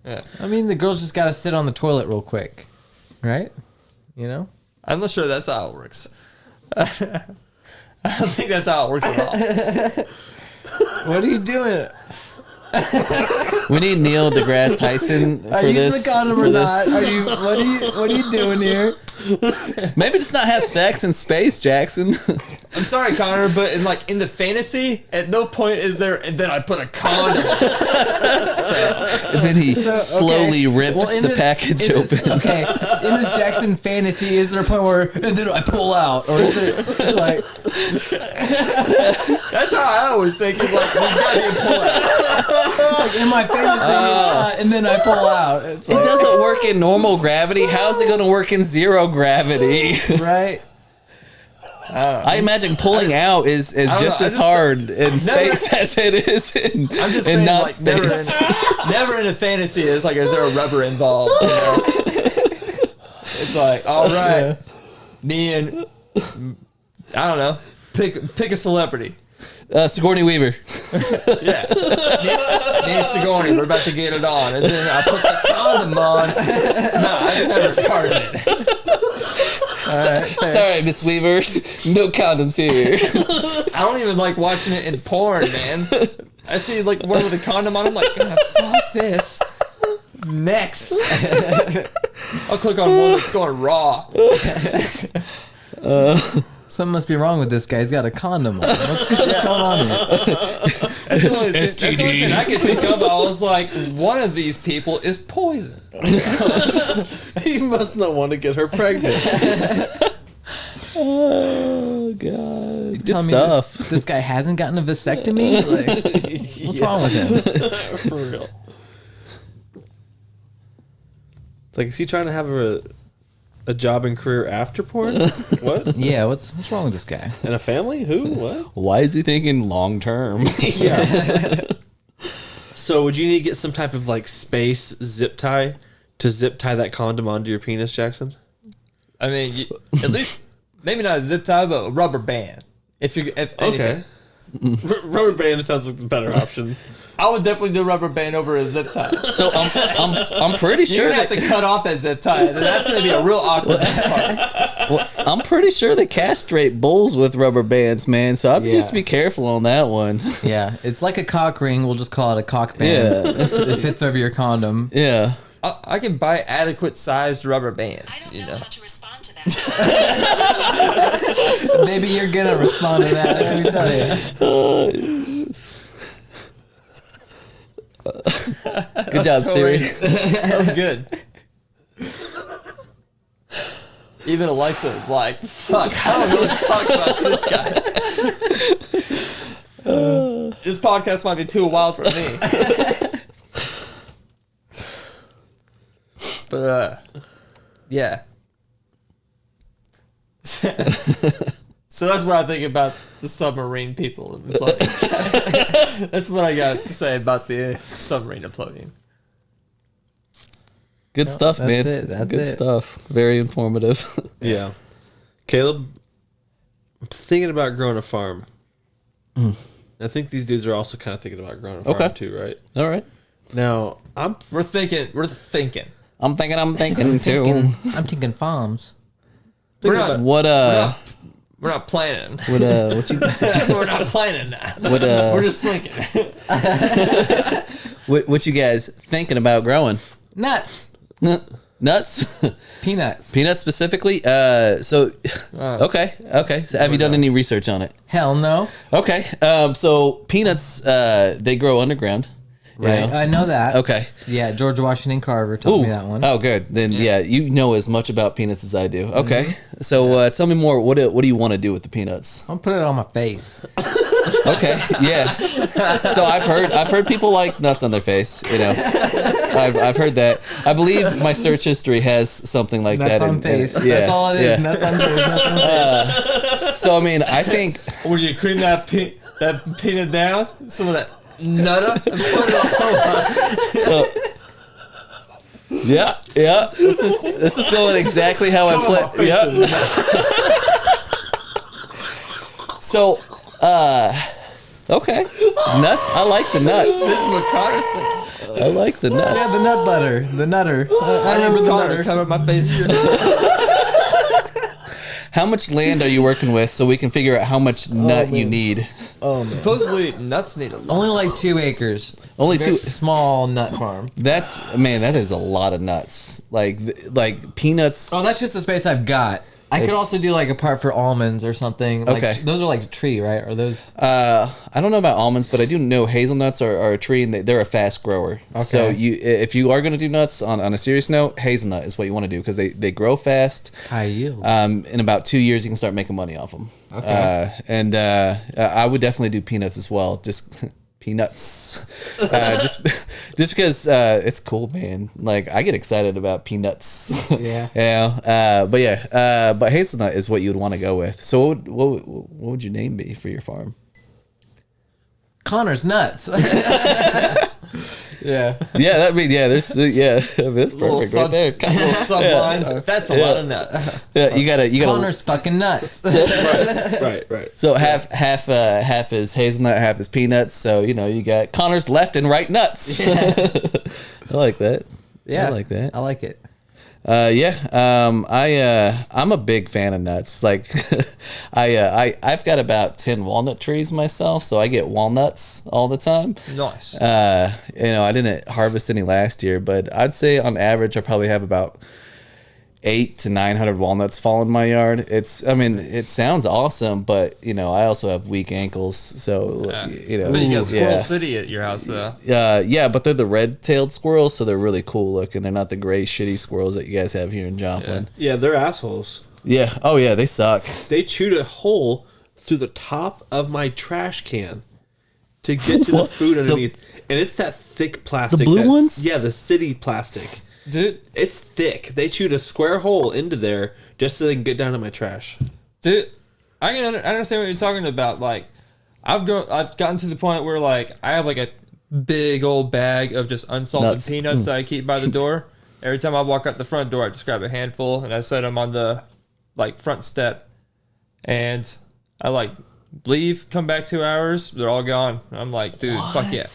S2: Yeah.
S4: I mean, the girls just gotta sit on the toilet real quick, right? You know?
S2: I'm not sure that's how it works. I don't think that's how it works at all.
S4: What are you doing?
S5: We need Neil deGrasse Tyson
S4: Are
S5: for
S4: you
S5: this.
S4: using the condom
S5: for
S4: or
S5: this.
S4: not? What are you doing here?
S5: Maybe just not have sex in space, Jackson.
S2: I'm sorry, Connor, but in the fantasy, at no point is there. And then I put a condom.
S5: And then he slowly rips
S4: Well, in
S5: the
S4: this-
S5: package
S4: in this-
S5: open.
S4: Okay, in this Jackson fantasy, is there a point where and then I pull out, or is it like
S2: That's how I always think. Is like there's gotta be a pullout.
S4: like in my fantasy, it's not, and then I pull out? It's
S5: It
S4: like,
S5: doesn't work in normal gravity. How's it going to work in zero gravity?
S4: right?
S5: I imagine pulling out is
S2: don't
S5: just
S2: know, I
S5: as
S2: just-
S5: hard in space as it is in,
S2: I'm just
S5: in
S2: saying,
S5: not
S2: like
S5: space.
S2: never in a fantasy is like, is there a rubber involved? You know? It's like, all right, me and I don't know, pick a celebrity.
S5: Sigourney Weaver.
S2: Yeah, me and Sigourney, we're about to get it on, and then I put the condom on. No, I never part of it.
S5: Sorry, Miss Weaver. No condoms here.
S2: I don't even like watching it in porn, man. I see like one with a condom on. I'm like, ah, fuck this. Next, I'll click on one that's going raw.
S4: Something must be wrong with this guy. He's got a condom on. What's going on here?
S2: That's the only thing I can think of. I was like, one of these people is poison.
S3: He must not want to get her pregnant.
S5: Oh God, good
S4: Tell me
S5: stuff.
S4: This guy hasn't gotten a vasectomy. Like, what's wrong with him?
S3: For real. It's like, is he trying to have a job and career after porn? What?
S4: Yeah, what's wrong with this guy?
S3: And a family? Who? What?
S5: Why is he thinking long term?
S3: So would you need to get some type of like space zip tie to zip tie that condom onto your penis, Jackson?
S2: I mean, at least maybe not a zip tie, but a rubber band. If anything.
S3: Okay. Rubber band sounds like the better option.
S2: I would definitely do rubber band over a zip tie.
S5: So I'm pretty
S2: You're
S5: sure
S2: gonna have
S5: that
S2: to cut off that zip tie, and that's gonna be a real awkward part.
S5: I'm pretty sure they castrate bulls with rubber bands, man. So I'd just be careful on that one.
S4: Yeah, it's like a cock ring. We'll just call it a cock band.
S5: Yeah.
S4: It fits over your condom.
S5: Yeah.
S2: I can buy adequate sized rubber
S6: I
S2: bands,
S6: don't
S2: you
S6: know
S2: know.
S6: how to respond to that.
S4: Maybe you're gonna respond to that. Let me tell you.
S5: Good job,
S2: So
S5: Siri.
S2: that was good. Even Alexa is like, fuck, I don't know what to talk about this, guys. This podcast might be too wild for me. But, yeah. So that's what I think about the submarine people imploding. That's what I got to say about the submarine imploding.
S5: Good stuff,
S4: that's
S5: man.
S4: it, that's
S5: Good
S4: it.
S5: stuff. Very informative.
S3: Yeah. Caleb, I'm thinking about growing a farm. I think these dudes are also kind of thinking about growing a farm
S5: Okay.
S3: too, right?
S5: All right.
S3: Now,
S2: We're thinking.
S5: I'm thinking too.
S4: I'm thinking farms.
S2: We're not.
S5: What
S2: We're not planning.
S5: what you
S2: We're not planning that.
S5: what
S2: We're just thinking.
S5: what you guys thinking about growing?
S4: Nuts.
S5: Nuts?
S4: Peanuts.
S5: Peanuts specifically? Okay. So have you done any research on it?
S4: Hell no.
S5: Okay. So peanuts, they grow underground. you
S4: Right.
S5: know?
S4: I know that.
S5: Okay.
S4: Yeah, George Washington Carver told me that one.
S5: Oh, good. Then yeah, you know as much about peanuts as I do. Okay. So tell me more. What do you want to do with the peanuts?
S4: I'll put it on my face.
S5: Okay. Yeah. So I've heard people like nuts on their face. You know, I've heard that. I believe my search history has something like
S4: Nuts
S5: that.
S4: on face.
S5: Yeah,
S4: That's all it is.
S5: yeah.
S4: Nuts on face. Nuts on face.
S5: So I mean, I think
S2: Would you cream that peanut down? Some of that nutter and put it on.
S5: so. Yeah. This is going exactly how I play. Yeah. So, okay, nuts. I like the nuts.
S2: This is what Connor's thinking.
S5: I like the nuts.
S4: Yeah, the nut butter. The nutter. I remember the
S2: Connor
S4: nutter.
S2: covered my face.
S5: How much land are you working with so we can figure out how much nut you need?
S2: Supposedly nuts need a lot.
S4: Only like 2 acres.
S5: Only
S4: Very
S5: 2.
S4: small nut farm.
S5: That is a lot of nuts. Like peanuts.
S4: Oh, that's just the space I've got. I could
S5: It's-
S4: also do like a part for almonds or something. Like,
S5: Okay.
S4: those are like a tree, right? Are those?
S5: I don't know about almonds, but I do know hazelnuts are a tree and they're a fast grower. So
S4: Okay.
S5: if you are going to do nuts on a serious note, hazelnut is what you want to do because they grow fast.
S4: High yield.
S5: In about 2 years, you can start making money off them. Okay. I would definitely do peanuts as well. Just peanuts. Just because it's cool, man. Like I get excited about peanuts.
S4: Yeah.
S5: Yeah. But hazelnut is what you would want to go with. So what would your name be for your farm?
S4: Connor's nuts.
S5: Yeah. There's that's perfect right there.
S2: Little subline. That's a lot of nuts.
S5: Yeah, you gotta
S4: Connor's fucking nuts.
S3: right.
S5: So half is hazelnut, half is peanuts. So you got Connor's left and right nuts. I like that.
S4: Yeah.
S5: I like that.
S4: I like it.
S5: I'm a big fan of nuts. Like, I've got about 10 walnut trees myself, so I get walnuts all the time.
S2: Nice.
S5: I didn't harvest any last year, but I'd say on average I probably have about 800 to 900 walnuts fall in my yard. It sounds awesome, but I also have weak ankles, so
S2: But you got Squirrel City at your house though.
S5: but they're the red-tailed squirrels, so they're really cool looking. They're not the gray shitty squirrels that you guys have here in Joplin.
S3: Yeah, they're assholes.
S5: Yeah. Oh yeah, they suck.
S3: They chewed a hole through the top of my trash can to get to the food underneath, and it's that thick plastic.
S5: The blue ones?
S3: Yeah, the city plastic.
S2: Dude,
S3: It's thick. They chewed a square hole into there just so they can get down to my trash.
S2: I understand what you're talking about. Like, I've gotten to the point where like I have like a big old bag of just unsalted
S5: Nuts.
S2: peanuts that I keep by the door. Every time I walk out the front door, I just grab a handful and I set them on the like front step, and I like leave, come back 2 hours, they're all gone. I'm like, dude, fuck yeah.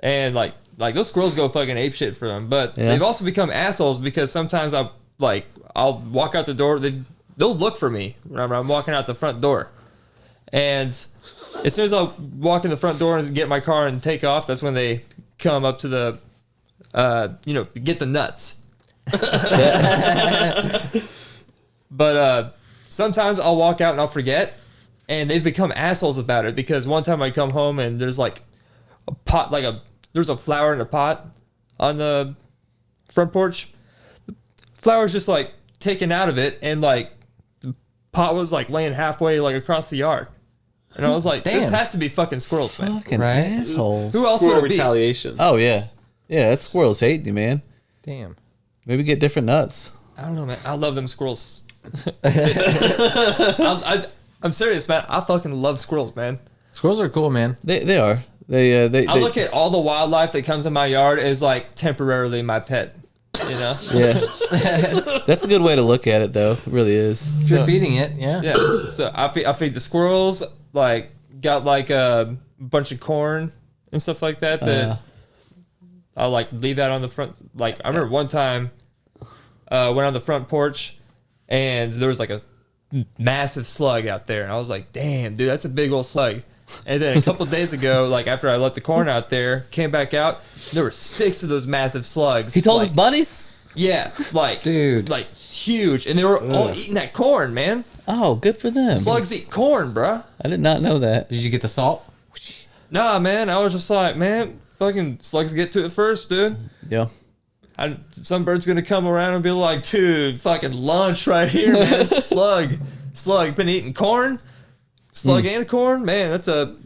S2: And like those squirrels go fucking apeshit for them, but they've also become assholes because sometimes I'll walk out the door, they'll look for me when I'm walking out the front door, and as soon as I walk in the front door and get in my car and take off, that's when they come up to the get the nuts. But sometimes I'll walk out and I'll forget, and they've become assholes about it because one time I come home and there's like a pot, there's a flower in a pot on the front porch. The flower's just like taken out of it, and like the pot was like laying halfway like across the yard. And I was like, this
S4: Damn.
S2: has to be fucking squirrels, man.
S5: Fucking
S4: Right?
S5: assholes.
S2: Who else
S3: Squirrel
S2: would it be?
S3: retaliation.
S5: Oh yeah, that squirrels hate you, man.
S4: Damn.
S5: Maybe get different nuts.
S2: I don't know, man. I love them squirrels. I'm serious, man. I fucking love squirrels, man.
S4: Squirrels are cool, man.
S5: They are. They
S2: I look at all the wildlife that comes in my yard as like temporarily my pet. You know?
S5: Yeah. That's a good way to look at it, though. It really is.
S4: If you're feeding it, yeah.
S2: Yeah. So I feed the squirrels, like, got like a bunch of corn and stuff like that I'll like leave that on the front. Like, I remember one time went on the front porch and there was like a massive slug out there. And I was like, damn, dude, that's a big old slug. And then a couple days ago, like after I let the corn out there, came back out, there were 6 of those massive slugs.
S5: He told
S2: like,
S5: his buddies?
S2: Yeah, like,
S4: Dude.
S2: like huge. And they were all eating that corn, man.
S5: Oh, good for them.
S2: Slugs eat corn, bruh.
S5: I did not know that.
S4: Did you get the salt?
S2: Nah, man, I was just like, man, fucking slugs get to it first, dude.
S5: Yeah.
S2: Some bird's gonna come around and be like, dude, fucking lunch right here, man. Slug, been eating corn? Slug and corn? Man, that's a...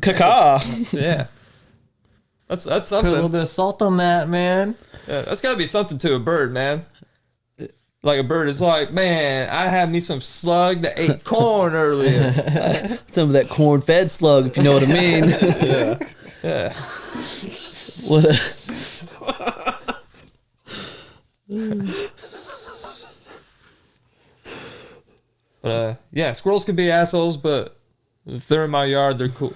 S5: Caca.
S2: Yeah. That's
S4: Put a little
S2: something.
S4: bit of salt on that, man.
S2: Yeah, that's gotta be something to a bird, man. Like a bird is like, man, I had me some slug that ate corn earlier.
S5: Some of that corn-fed slug, if you know what I mean.
S2: Yeah. But yeah, squirrels can be assholes, but if they're in my yard, they're cool.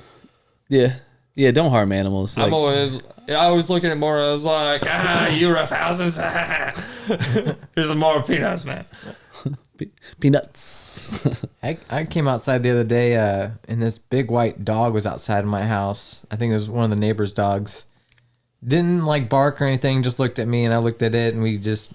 S5: Yeah. Yeah, don't harm animals.
S2: I
S5: Like,
S2: always look at it more. I was like, you roughhouses. Here's some more peanuts, man.
S5: peanuts.
S4: I came outside the other day, and this big white dog was outside of my house. I think it was one of the neighbor's dogs. Didn't like bark or anything, just looked at me, and I looked at it, and we just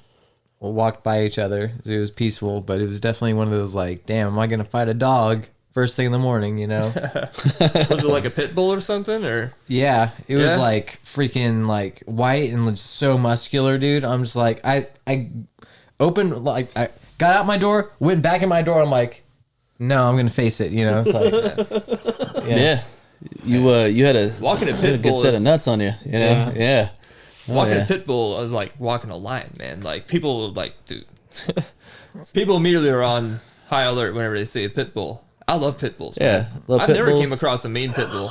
S4: walked by each other. It was peaceful, but it was definitely one of those like, damn, am I gonna fight a dog first thing in the morning, you know?
S2: Was it like a pit bull or something, or?
S4: Yeah, it was
S2: Yeah?
S4: like freaking like white and just so muscular, dude. I'm just like, I opened, like, I got out my door, went back in my door. I'm like, no, I'm gonna face it, you know? It's like,
S5: Yeah. You had a
S2: Walking a
S5: had a
S2: pit
S5: good
S2: bull
S5: set of
S2: is,
S5: nuts on you. You know? Yeah.
S2: walking
S5: yeah.
S2: a pit bull is like walking a lion, man. Like people like, dude, people immediately are on high alert whenever they see a pit bull. I love pit bulls.
S5: Yeah,
S2: Man.
S5: love
S2: I've
S5: pit
S2: never
S5: bulls.
S2: came across a mean pit bull.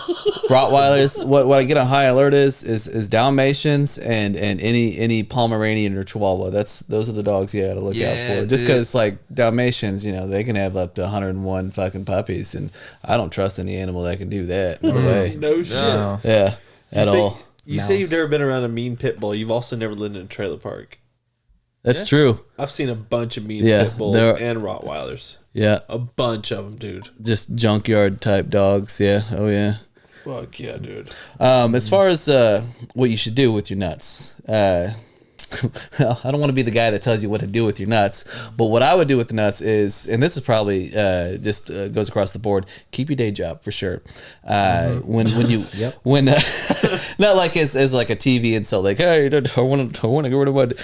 S5: Rottweilers. What I get on high alert is Dalmatians and any Pomeranian or Chihuahua. Those are the dogs you got to look out
S2: Yeah,
S5: for. Just
S2: dude.
S5: because like Dalmatians, you know, they can have up to 101 fucking puppies, and I don't trust any animal that can do that. No way.
S3: No shit.
S4: no.
S5: Yeah, at
S3: You say-
S5: all.
S3: You say you've never been around a mean pit bull. You've also never lived in a trailer park.
S5: That's true.
S3: I've seen a bunch of mean
S5: Yeah,
S3: pit bulls
S5: there-
S3: and Rottweilers.
S5: Yeah,
S3: A bunch of them, dude.
S5: just junkyard type dogs. Yeah. Oh yeah.
S3: Fuck yeah, dude.
S5: As far as what you should do with your nuts, well, I don't want to be the guy that tells you what to do with your nuts, but what I would do with the nuts is, and this is probably just goes across the board, keep your day job for sure. When you when not like as like a TV insult, like hey, I want to get rid of what.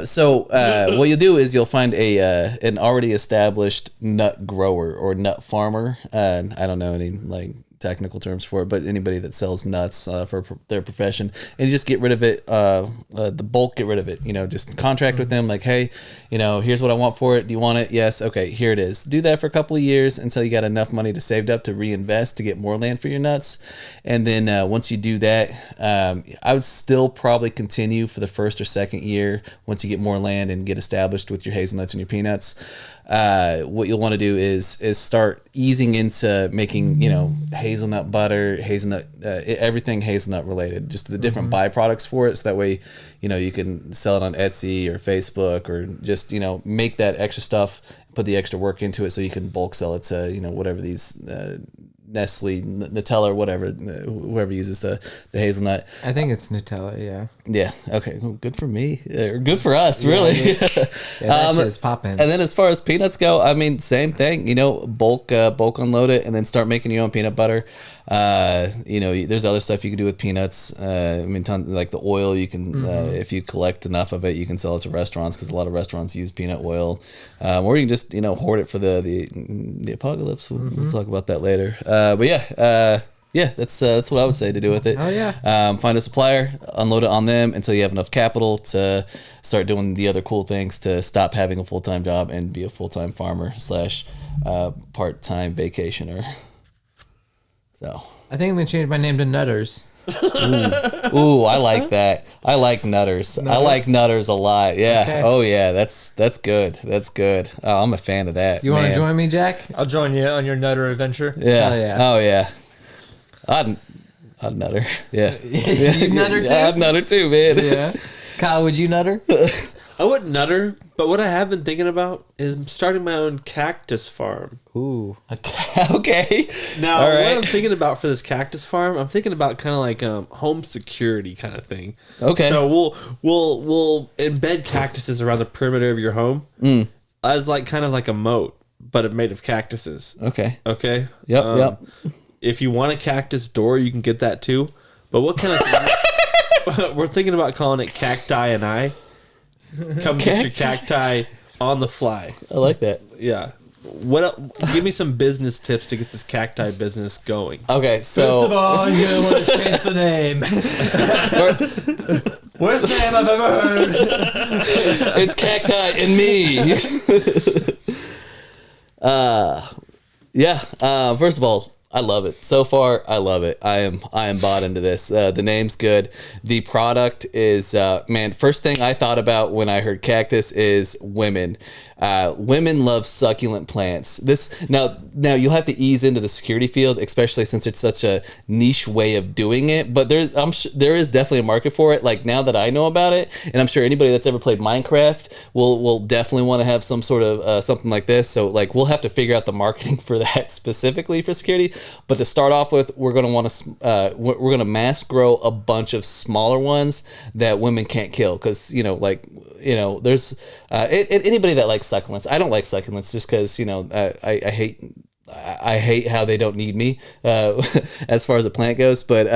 S5: So what you'll do is you'll find an already established nut grower or nut farmer. I don't know any like technical terms for it, but anybody that sells nuts for their profession, and you just get rid of it, the bulk, get rid of it, you know, just contract with them like, hey, you know, here's what I want for it. Do you want it? Yes. Okay, here it is. Do that for a couple of years until you got enough money to saved up to reinvest to get more land for your nuts. And then once you do that, I would still probably continue for the first or second year once you get more land and get established with your hazelnuts and your peanuts. What you'll want to do is start easing into making, you know, hazelnut butter, hazelnut, everything hazelnut related, just the different byproducts for it. So that way, you know, you can sell it on Etsy or Facebook or just, you know, make that extra stuff, put the extra work into it so you can bulk sell it to, you know, whatever these, Nestle, Nutella, or whatever, whoever uses the hazelnut.
S4: I think it's Nutella, yeah.
S5: Yeah. Okay. Well, good for me. Good for us, really.
S4: Yeah, that shit's popping.
S5: And then as far as peanuts go, I mean, same thing. You know, bulk unload it, and then start making your own peanut butter. You know, there's other stuff you can do with peanuts. I mean, like the oil. You can, if you collect enough of it, you can sell it to restaurants because a lot of restaurants use peanut oil. Or you can just, you know, hoard it for the apocalypse. We'll talk about that later. But yeah. Yeah, that's what I would say to do with it.
S4: Oh, yeah.
S5: Find a supplier, unload it on them until you have enough capital to start doing the other cool things to stop having a full-time job and be a full-time farmer / part-time vacationer. So
S4: I think I'm gonna change my name to Nutters.
S5: Ooh, I like that. I like nutters. I like nutters a lot. Yeah.
S4: Okay.
S5: Oh yeah, that's good. That's good. Oh, I'm a fan of that.
S4: You want to
S5: man.
S4: join me, Jack?
S2: I'll join you on your nutter adventure.
S5: Yeah.
S4: Hell yeah.
S5: Oh yeah. I'd nutter. Yeah.
S4: You nutter too?
S5: Yeah, I'd nutter too, man.
S4: Yeah. Kyle, would you nutter?
S3: I wouldn't nutter, but what I have been thinking about is starting my own cactus farm.
S4: Ooh.
S5: Okay.
S3: Now,
S5: All
S3: what
S5: right.
S3: I'm thinking about for this cactus farm, I'm thinking about kind of like home security kind of thing.
S5: Okay.
S3: So we'll embed cactuses around the perimeter of your home as like kind of like a moat, but made of cactuses.
S5: Okay.
S3: Okay.
S5: Yep.
S3: If you want a cactus door, you can get that too. But what kind of we're thinking about calling it Cacti and I. Come get your cacti on the fly.
S5: I like that.
S3: Yeah. Give me some business tips to get this cacti business going.
S5: Okay,
S2: First
S5: so
S2: of all, you're gonna want to change the name. Worst name I've ever heard.
S5: it's cacti and me. First of all, I love it. So far, I love it. I am bought into this. The name's good. The product is man. First thing I thought about when I heard cactus is women. Women love succulent plants. Now you'll have to ease into the security field, especially since it's such a niche way of doing it. But there is definitely a market for it. Like now that I know about it, and I'm sure anybody that's ever played Minecraft will definitely want to have some sort of something like this. So like we'll have to figure out the marketing for that specifically for security. But to start off with, we're gonna want to we're gonna mass grow a bunch of smaller ones that women can't kill because there's anybody that likes succulents. I don't like succulents just because I hate how they don't need me as far as a plant goes. But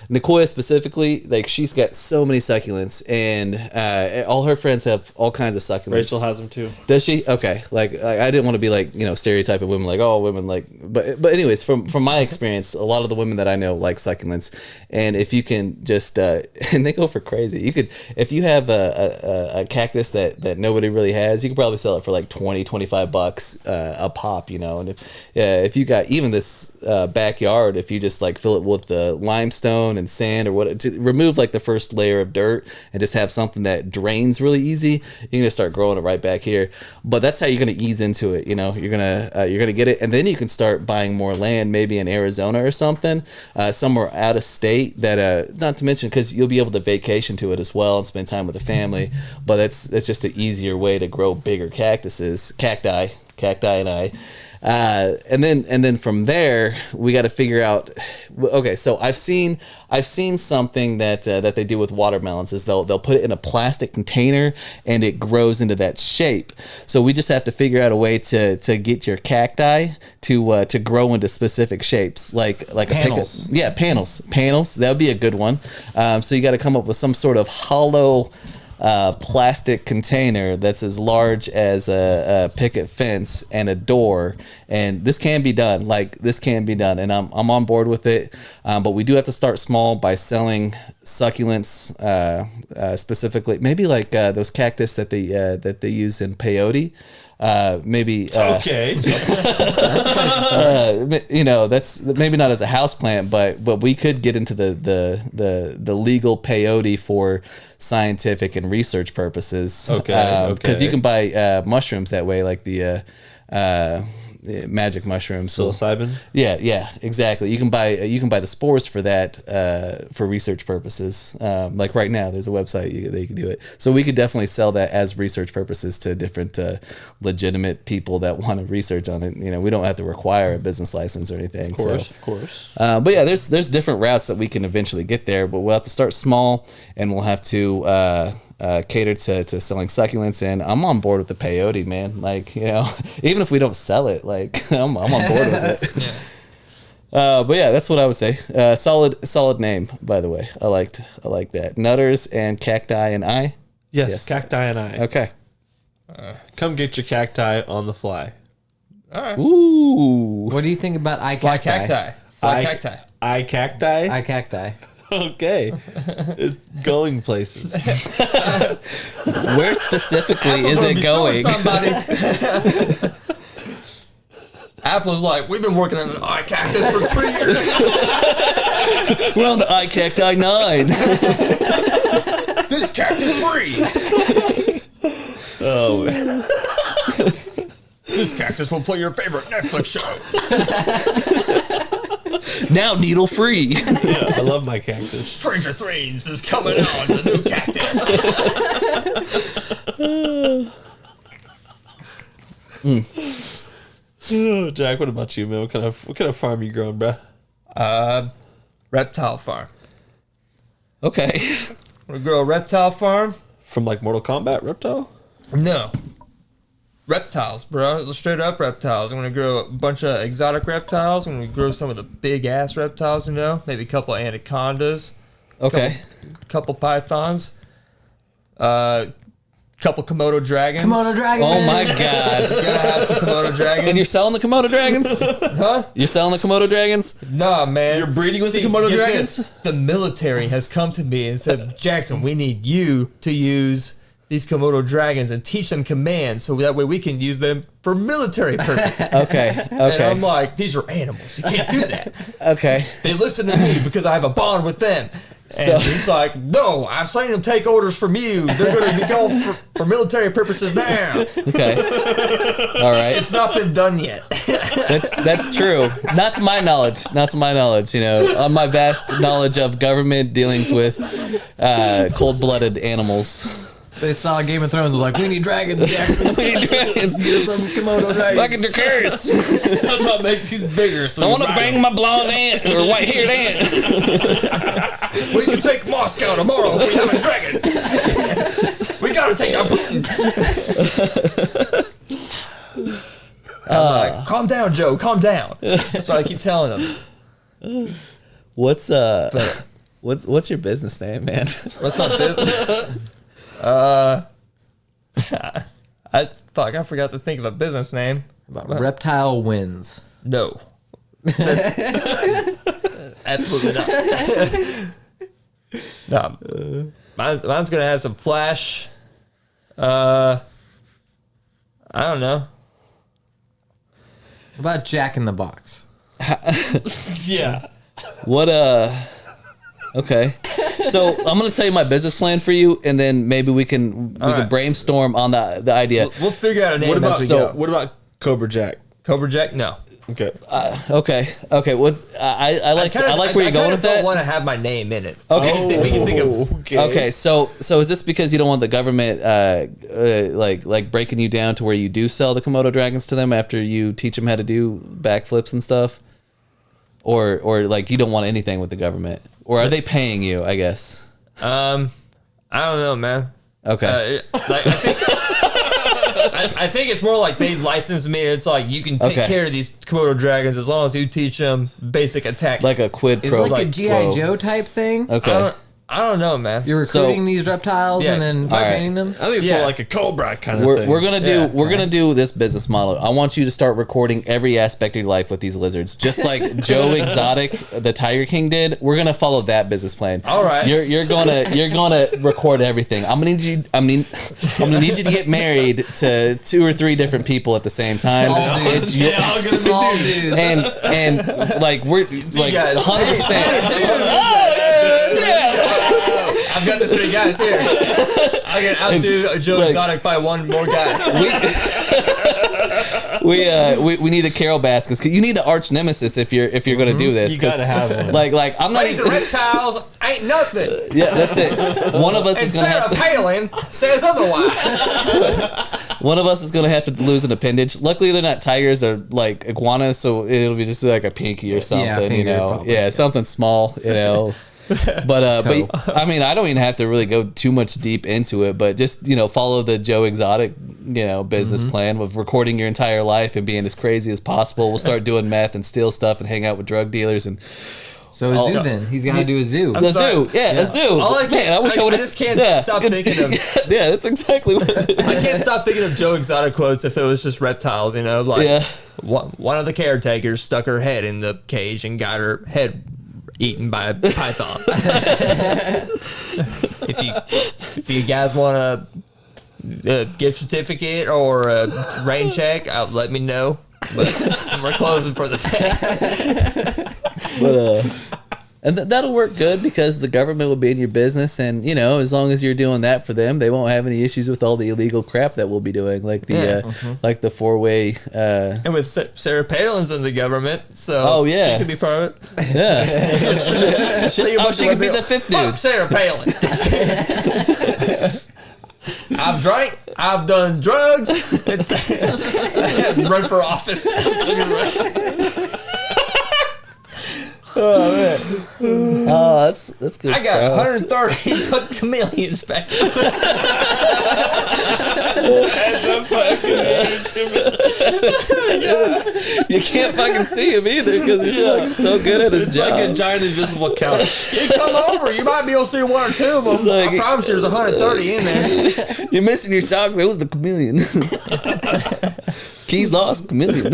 S5: Nicoya specifically, like she's got so many succulents, and all her friends have all kinds of succulents.
S3: Rachel has them too.
S5: Does she? Okay. Like I didn't want to be like stereotyping women like women like. But anyways, from my experience, a lot of the women that I know like succulents, and if you can just and they go for crazy. You could if you have a cactus that nobody really has, you could probably sell it for like $20-$25 a pop. And if you got even this backyard, if you just like fill it with the limestone and sand or what, to remove like the first layer of dirt and just have something that drains really easy, you're gonna start growing it right back here. But that's how you're gonna ease into it. You're gonna get it, and then you can start buying more land, maybe in Arizona or something, somewhere out of state. That not to mention because you'll be able to vacation to it as well and spend time with the family. But that's just an easier way to grow bigger cacti and I. And then from there we got to figure out. Okay, so I've seen something that they do with watermelons is they'll put it in a plastic container and it grows into that shape. So we just have to figure out a way to get your cacti to grow into specific shapes, like
S4: Panels.
S5: Panels. That would be a good one. So you got to come up with some sort of hollow plastic container that's as large as a picket fence and a door, and this can be done. And I'm on board with it. But we do have to start small by selling succulents, specifically maybe like those cactus that they use in peyote.
S3: Okay.
S5: That's maybe not as a house plant, but we could get into the legal peyote for scientific and research purposes.
S3: Okay.
S5: Because you can buy mushrooms that way, like the magic mushrooms.
S3: Psilocybin.
S5: Yeah, exactly. You can buy the spores for that for research purposes. Like right now, there's a website they can do it. So we could definitely sell that as research purposes to different legitimate people that want to research on it. We don't have to require a business license or anything.
S3: Of course.
S5: But yeah, there's different routes that we can eventually get there. But we'll have to start small, and we'll have to cater to selling succulents. And I'm on board with the peyote, man. Like even if we don't sell it, like I'm on board with it. Yeah. But yeah, that's what I would say. Solid name, by the way. I like that. Nutters and cacti and I.
S3: Yes, cacti and I.
S5: Okay.
S3: Come get your cacti on the fly.
S2: All right.
S5: Ooh.
S4: What do you think about
S2: Fly cacti. Fly cacti.
S3: I cacti.
S4: I cacti.
S3: Okay. It's going places.
S5: Where specifically is it going?
S2: Somebody. Apple's like, we've been working on an eye cactus for 3 years.
S5: We're on the iCacti 9.
S2: This cactus freeze.
S3: Oh, man.
S2: This cactus will play your favorite Netflix show.
S5: Now needle free.
S3: Yeah, I love my cactus.
S2: Stranger Things is coming on the new cactus.
S3: Oh, Jack, what about you, man? What kind of farm you growing, bruh?
S2: Reptile Farm.
S5: Okay.
S2: We're gonna grow a reptile farm.
S3: From like Mortal Kombat reptile?
S2: No. Reptiles, bro. Straight up reptiles. I'm gonna grow a bunch of exotic reptiles. I'm gonna grow some of the big ass reptiles, you know, maybe a couple of anacondas,
S5: Okay.
S2: couple pythons, couple Komodo dragons.
S4: Komodo dragon.
S5: Oh my
S2: Gotta
S5: God.
S2: have some Komodo dragons.
S5: And you're selling the Komodo dragons?
S2: Huh?
S5: You're selling the Komodo dragons?
S2: Nah, man.
S3: You're breeding with the Komodo
S2: get
S3: dragons?
S2: this. The military has come to me and said, Jackson, we need you to use these Komodo dragons and teach them commands so that way we can use them for military purposes.
S5: Okay.
S2: And
S5: Okay.
S2: I'm like, these are animals. You can't do that.
S5: Okay.
S2: They listen to me because I have a bond with them. And
S5: So-
S2: he's like, no, I've seen them take orders from you. They're going to be going for military purposes now.
S5: Okay. All right.
S2: It's not been done yet.
S5: That's true. Not to my knowledge. Not to my knowledge. You know, on my vast knowledge of government dealings with cold-blooded animals.
S4: They saw Game of Thrones. Like, we need dragons, Jackson.
S5: We need dragons.
S4: Get us some Komodo dragons.
S5: Fucking the curse.
S3: Somehow make these bigger. So
S5: I want to bang my blonde ant or white-haired ant.
S2: We can take Moscow tomorrow if we have a dragon. We got to take down Putin. I'm like, calm down, Joe. Calm down. That's what I keep telling him.
S5: What's your business name, man?
S2: What's my business? I forgot to think of a business name.
S4: About reptile wins.
S2: No. Absolutely not. No. Mine's gonna have some flash. I don't know.
S4: What about Jack in the Box?
S3: yeah.
S5: What Okay. So I'm gonna tell you my business plan for you, and then maybe we can
S2: right.
S5: brainstorm on the idea.
S2: We'll figure out a name
S3: What about
S2: as we go.
S3: what about Cobra Jack?
S2: Cobra Jack? No.
S3: Okay.
S5: Okay. What's I like where you're going with
S2: I
S5: that.
S2: don't want to have my name in it.
S5: Okay.
S2: We can think of.
S5: Okay, so is this because you don't want the government like breaking you down to where you do sell the Komodo dragons to them after you teach them how to do backflips and stuff, or like you don't want anything with the government, or are they paying you? I guess.
S2: I don't know, man.
S5: Okay.
S2: I think it's more like they license me. It's like you can take
S5: Okay.
S2: care of these Komodo dragons as long as you teach them basic attack.
S5: Like a quid
S4: Is it
S5: pro.
S4: like a
S2: like
S4: G.I.
S5: pro.
S4: Joe type thing?
S5: Okay.
S2: I don't know, man.
S4: You're recruiting these reptiles
S2: Yeah.
S4: and then
S5: All right.
S4: training them?
S3: I think it's
S2: Yeah.
S3: more like a Cobra kind of
S5: We're,
S3: thing.
S5: we're gonna do
S2: Yeah.
S5: we're gonna do this business model. I want you to start recording every aspect of your life with these lizards, just like Joe Exotic, the Tiger King did. We're gonna follow that business plan.
S2: All right.
S5: You're gonna record everything. I'm gonna need you to get married to 2 or 3 different people at the same time.
S4: All dudes.
S5: It's your,
S3: all gonna be
S4: All
S3: dudes.
S4: dudes.
S5: and like we're like
S2: guys.
S5: 100%.
S2: I've got the 3 guys here. I can outdo Joe
S5: Like-
S2: Exotic by 1 more guy.
S5: We need a Carol Baskins. 'Cause you need an arch nemesis if you're gonna do this.
S3: You gotta
S5: 'cause,
S3: have one.
S5: like I'm not
S2: Raising
S5: even.
S2: reptiles ain't nothing.
S5: Yeah, that's it. One of us
S2: And
S5: is gonna
S2: Sarah
S5: have
S2: Palin says otherwise.
S5: one of us is gonna have to lose an appendage. Luckily, they're not tigers; they're like iguanas, so it'll be just like a pinky or something. you
S4: finger,
S5: know,
S4: probably.
S5: yeah, something small. You know. But I mean, I don't even have to really go too much deep into it, but just, follow the Joe Exotic, business plan of recording your entire life and being as crazy as possible. We'll start doing meth and steal stuff and hang out with drug dealers and
S4: So a zoo then. He's got to do a zoo.
S5: a
S2: sorry.
S5: zoo. Yeah, a zoo.
S2: All I
S5: Man,
S2: can't-
S5: I wish I would have.
S2: I just can't stop thinking of-
S5: Yeah, that's exactly what it is.
S2: I can't stop thinking of Joe Exotic quotes if it was just reptiles, like
S5: Yeah.
S2: one of the caretakers stuck her head in the cage and got her head eaten by a python. if you guys want a gift certificate or a rain check, let me know. But we're closing for the day.
S5: And that'll work good because the government will be in your business, and you know, as long as you're doing that for them, they won't have any issues with all the illegal crap that we'll be doing, like the like the 4-way.
S2: And with Sarah Palin's in the government, so
S5: Oh, yeah.
S2: she could be part of it.
S5: Yeah, she could be the fifth dude.
S2: Fuck Sarah Palin. I've drank. I've done drugs. Run for office.
S5: Oh, that's good.
S2: I got 130 foot chameleons back.
S5: You can't fucking see him either because he's fucking so good at his
S3: It's
S5: job.
S3: like a giant invisible couch.
S2: You come over, you might be able to see one or two of them.
S5: Like-
S2: I promise you there's 130 in there.
S5: You're missing your socks. It was the chameleon. Keys lost, chameleon.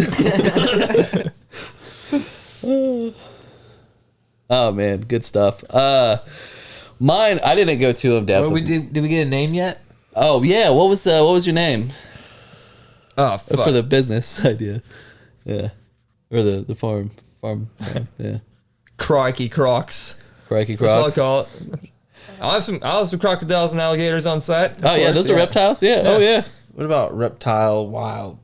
S5: Oh man, good stuff. Mine, I didn't go too in depth.
S4: Did we get a name yet?
S5: Oh yeah, what was your name
S2: Oh, fuck.
S5: for the business idea? Yeah, or the farm. Yeah,
S2: Crikey Crocs.
S5: Crikey
S2: That's what I
S5: Crocs.
S2: call it. I'll have some crocodiles and alligators on site.
S5: Oh yeah, those are reptiles. Yeah. Oh yeah.
S3: What about Reptile Wild?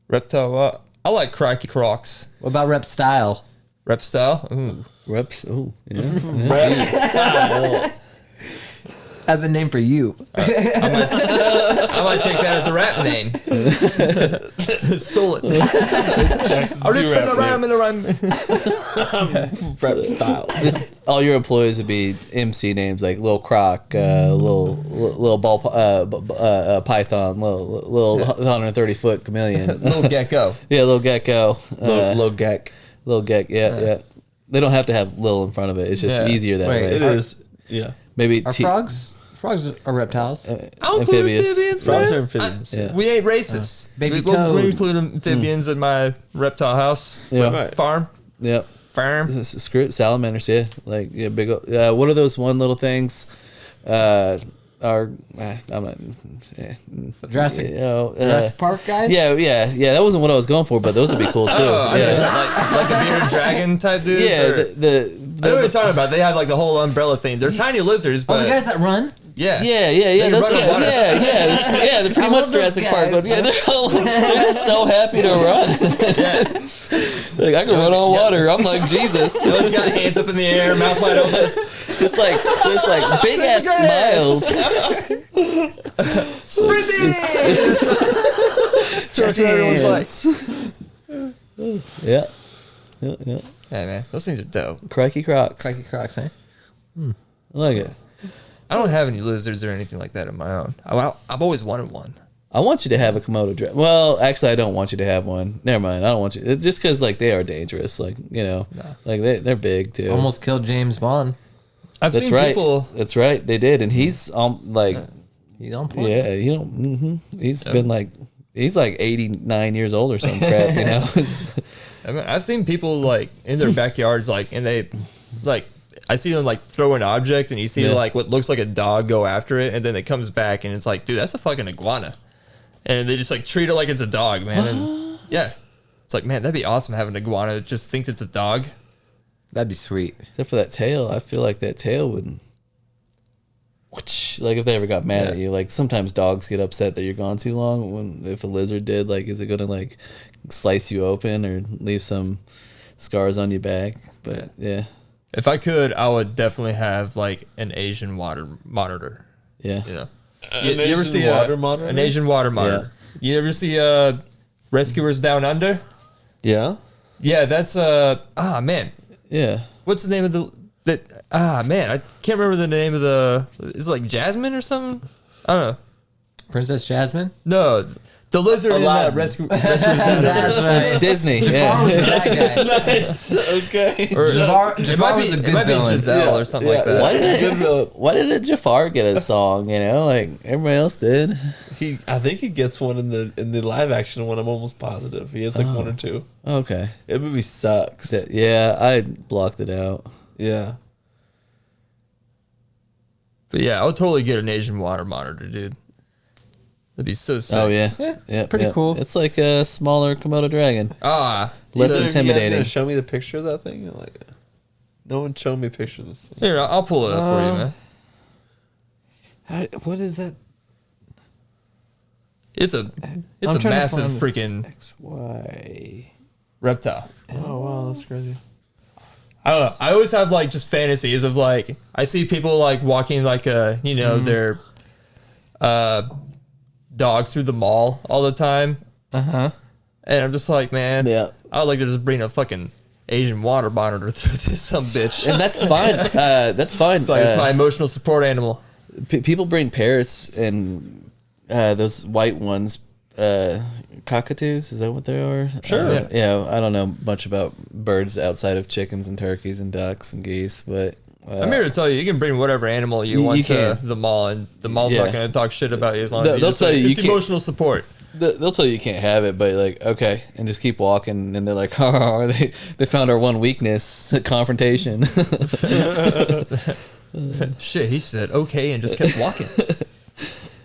S2: Reptile. I like Crikey Crocs.
S4: What about Rep Style?
S2: Rep style. Ooh.
S5: Reps. Oh yeah.
S4: As a name for you.
S2: I might take that as a rap name. Stole it. I ripped in a rhyme.
S3: Reptile.
S5: Just all your employees would be MC names like Lil Croc, little ball python, little 130-foot chameleon,
S2: Little gecko.
S5: yeah, little gecko,
S3: Low Gek.
S5: little gek, yeah. They don't have to have Lil in front of it. It's just
S2: Yeah.
S5: easier that
S4: Wait,
S5: way.
S3: It is. Yeah.
S5: Maybe
S4: Are frogs? Frogs are reptiles.
S2: I'll include
S5: amphibious.
S3: Frogs are
S2: man.
S3: amphibians.
S5: Yeah.
S2: We ain't racist.
S4: Baby
S2: we
S4: toad.
S2: include amphibians in my reptile house.
S5: Yeah.
S3: Right.
S2: Farm.
S5: Yep.
S2: Farm.
S5: Screw it, salamanders, yeah. Like yeah, big. What are those one little things? I'm not.
S4: Jurassic,
S5: You know,
S4: Jurassic Park guys?
S5: Yeah. That wasn't what I was going for, but those would be cool too.
S2: Like the bearded dragon type dudes.
S5: Yeah,
S2: or- I know what you're
S5: the
S2: talking about. They had like the whole umbrella thing. They're tiny lizards,
S4: Oh,
S2: but
S4: the guys that run?
S2: yeah.
S5: yeah.
S2: can
S5: Those
S2: run on
S5: guys,
S2: water.
S5: yeah. They're pretty much
S4: love those
S5: Jurassic Park,
S4: guys,
S5: but yeah, they're just so happy to run. Like I can run on water. I'm like Jesus.
S2: Those got hands up in the air, mouth wide open.
S5: just like big ass smiles.
S2: Sprinting!
S5: Just
S2: everyone's
S5: Yeah.
S2: Hey man, those things are dope.
S5: Crikey Crocs.
S4: Crikey Crocs, eh?
S5: I like it.
S2: I don't have any lizards or anything like that of my own. I've always wanted one.
S5: I want you to have a Komodo dragon. Well, actually, I don't want you to have one. Never mind. I don't want you. Just because, like, they are dangerous. Like, you know, like they're big too.
S4: Almost killed James Bond.
S2: I've
S5: That's
S2: seen
S5: right.
S2: people.
S5: That's right. They did, and he's like,
S4: He's on point.
S5: yeah, you know, he's been like, he's like 89 years old or some crap. You know.
S2: I mean, I've seen people like in their backyards, like, and they like. I see them like throw an object, and you see like what looks like a dog go after it, and then it comes back, and it's like, dude, that's a fucking iguana, and they just like treat it like it's a dog, man. And yeah, it's like, man, that'd be awesome having an iguana that just thinks it's a dog.
S4: That'd be sweet.
S5: Except for that tail, I feel like that tail would. Like if they ever got mad at you, like sometimes dogs get upset that you're gone too long. When if a lizard did, like, is it gonna like slice you open or leave some scars on your back? But yeah.
S2: If I could, I would definitely have like an Asian water monitor.
S5: Yeah.
S2: You know,
S3: An Asian water monitor?
S2: An Asian water monitor. You ever see Rescuers Down Under?
S3: Yeah.
S2: Yeah, that's man.
S5: Yeah.
S2: What's the name of man, I can't remember the name of is it like Jasmine or something? I don't know.
S4: Princess Jasmine?
S2: No, the lizard in that Rescuers Down Under.
S4: That's right.
S5: Disney.
S4: Jafar was the bad guy.
S3: Nice. Okay.
S2: Or
S4: Jafar was a good villain.
S2: Giselle or something like that.
S5: Why didn't Jafar get a song? You know, like everybody else did.
S3: I think he gets one in the live action one. I'm almost positive he has like one or two.
S5: Okay.
S3: That movie sucks.
S5: Yeah, I blocked it out.
S3: Yeah.
S2: But yeah, I would totally get an Asian water monitor, dude. That'd be so sick.
S5: Oh yeah,
S4: pretty cool.
S5: It's like a smaller Komodo dragon.
S2: Ah,
S5: Less
S3: You guys
S5: intimidating.
S3: gonna show me the picture of that thing? Like, No one showed me pictures.
S2: Here, I'll pull it up for you, man.
S3: What is that?
S2: It's a
S4: trying to
S2: massive
S4: find
S2: freaking
S3: XY.
S2: reptile.
S3: Oh wow, that's crazy.
S2: I don't know. I always have like just fantasies of like I see people like walking like their dogs through the mall all the time. And I'm just like, man,
S5: Yeah.
S2: I would like to just bring a fucking Asian water monitor through this some bitch.
S5: And that's fine. That's fine.
S2: Like it's my emotional support animal.
S5: People bring parrots and those white ones, cockatoos. Is that what they are?
S2: Sure.
S5: Yeah. I don't know much about birds outside of chickens and turkeys and ducks and geese, but
S2: I'm here to tell you, you can bring whatever animal you want to the mall, and the mall's not going to talk shit about you as long as
S5: They'll tell you
S2: it's emotional support.
S5: They'll tell you can't have it, but like, okay, and just keep walking, and they're like, oh, they found our one weakness, confrontation.
S2: Shit, he said okay and just kept walking.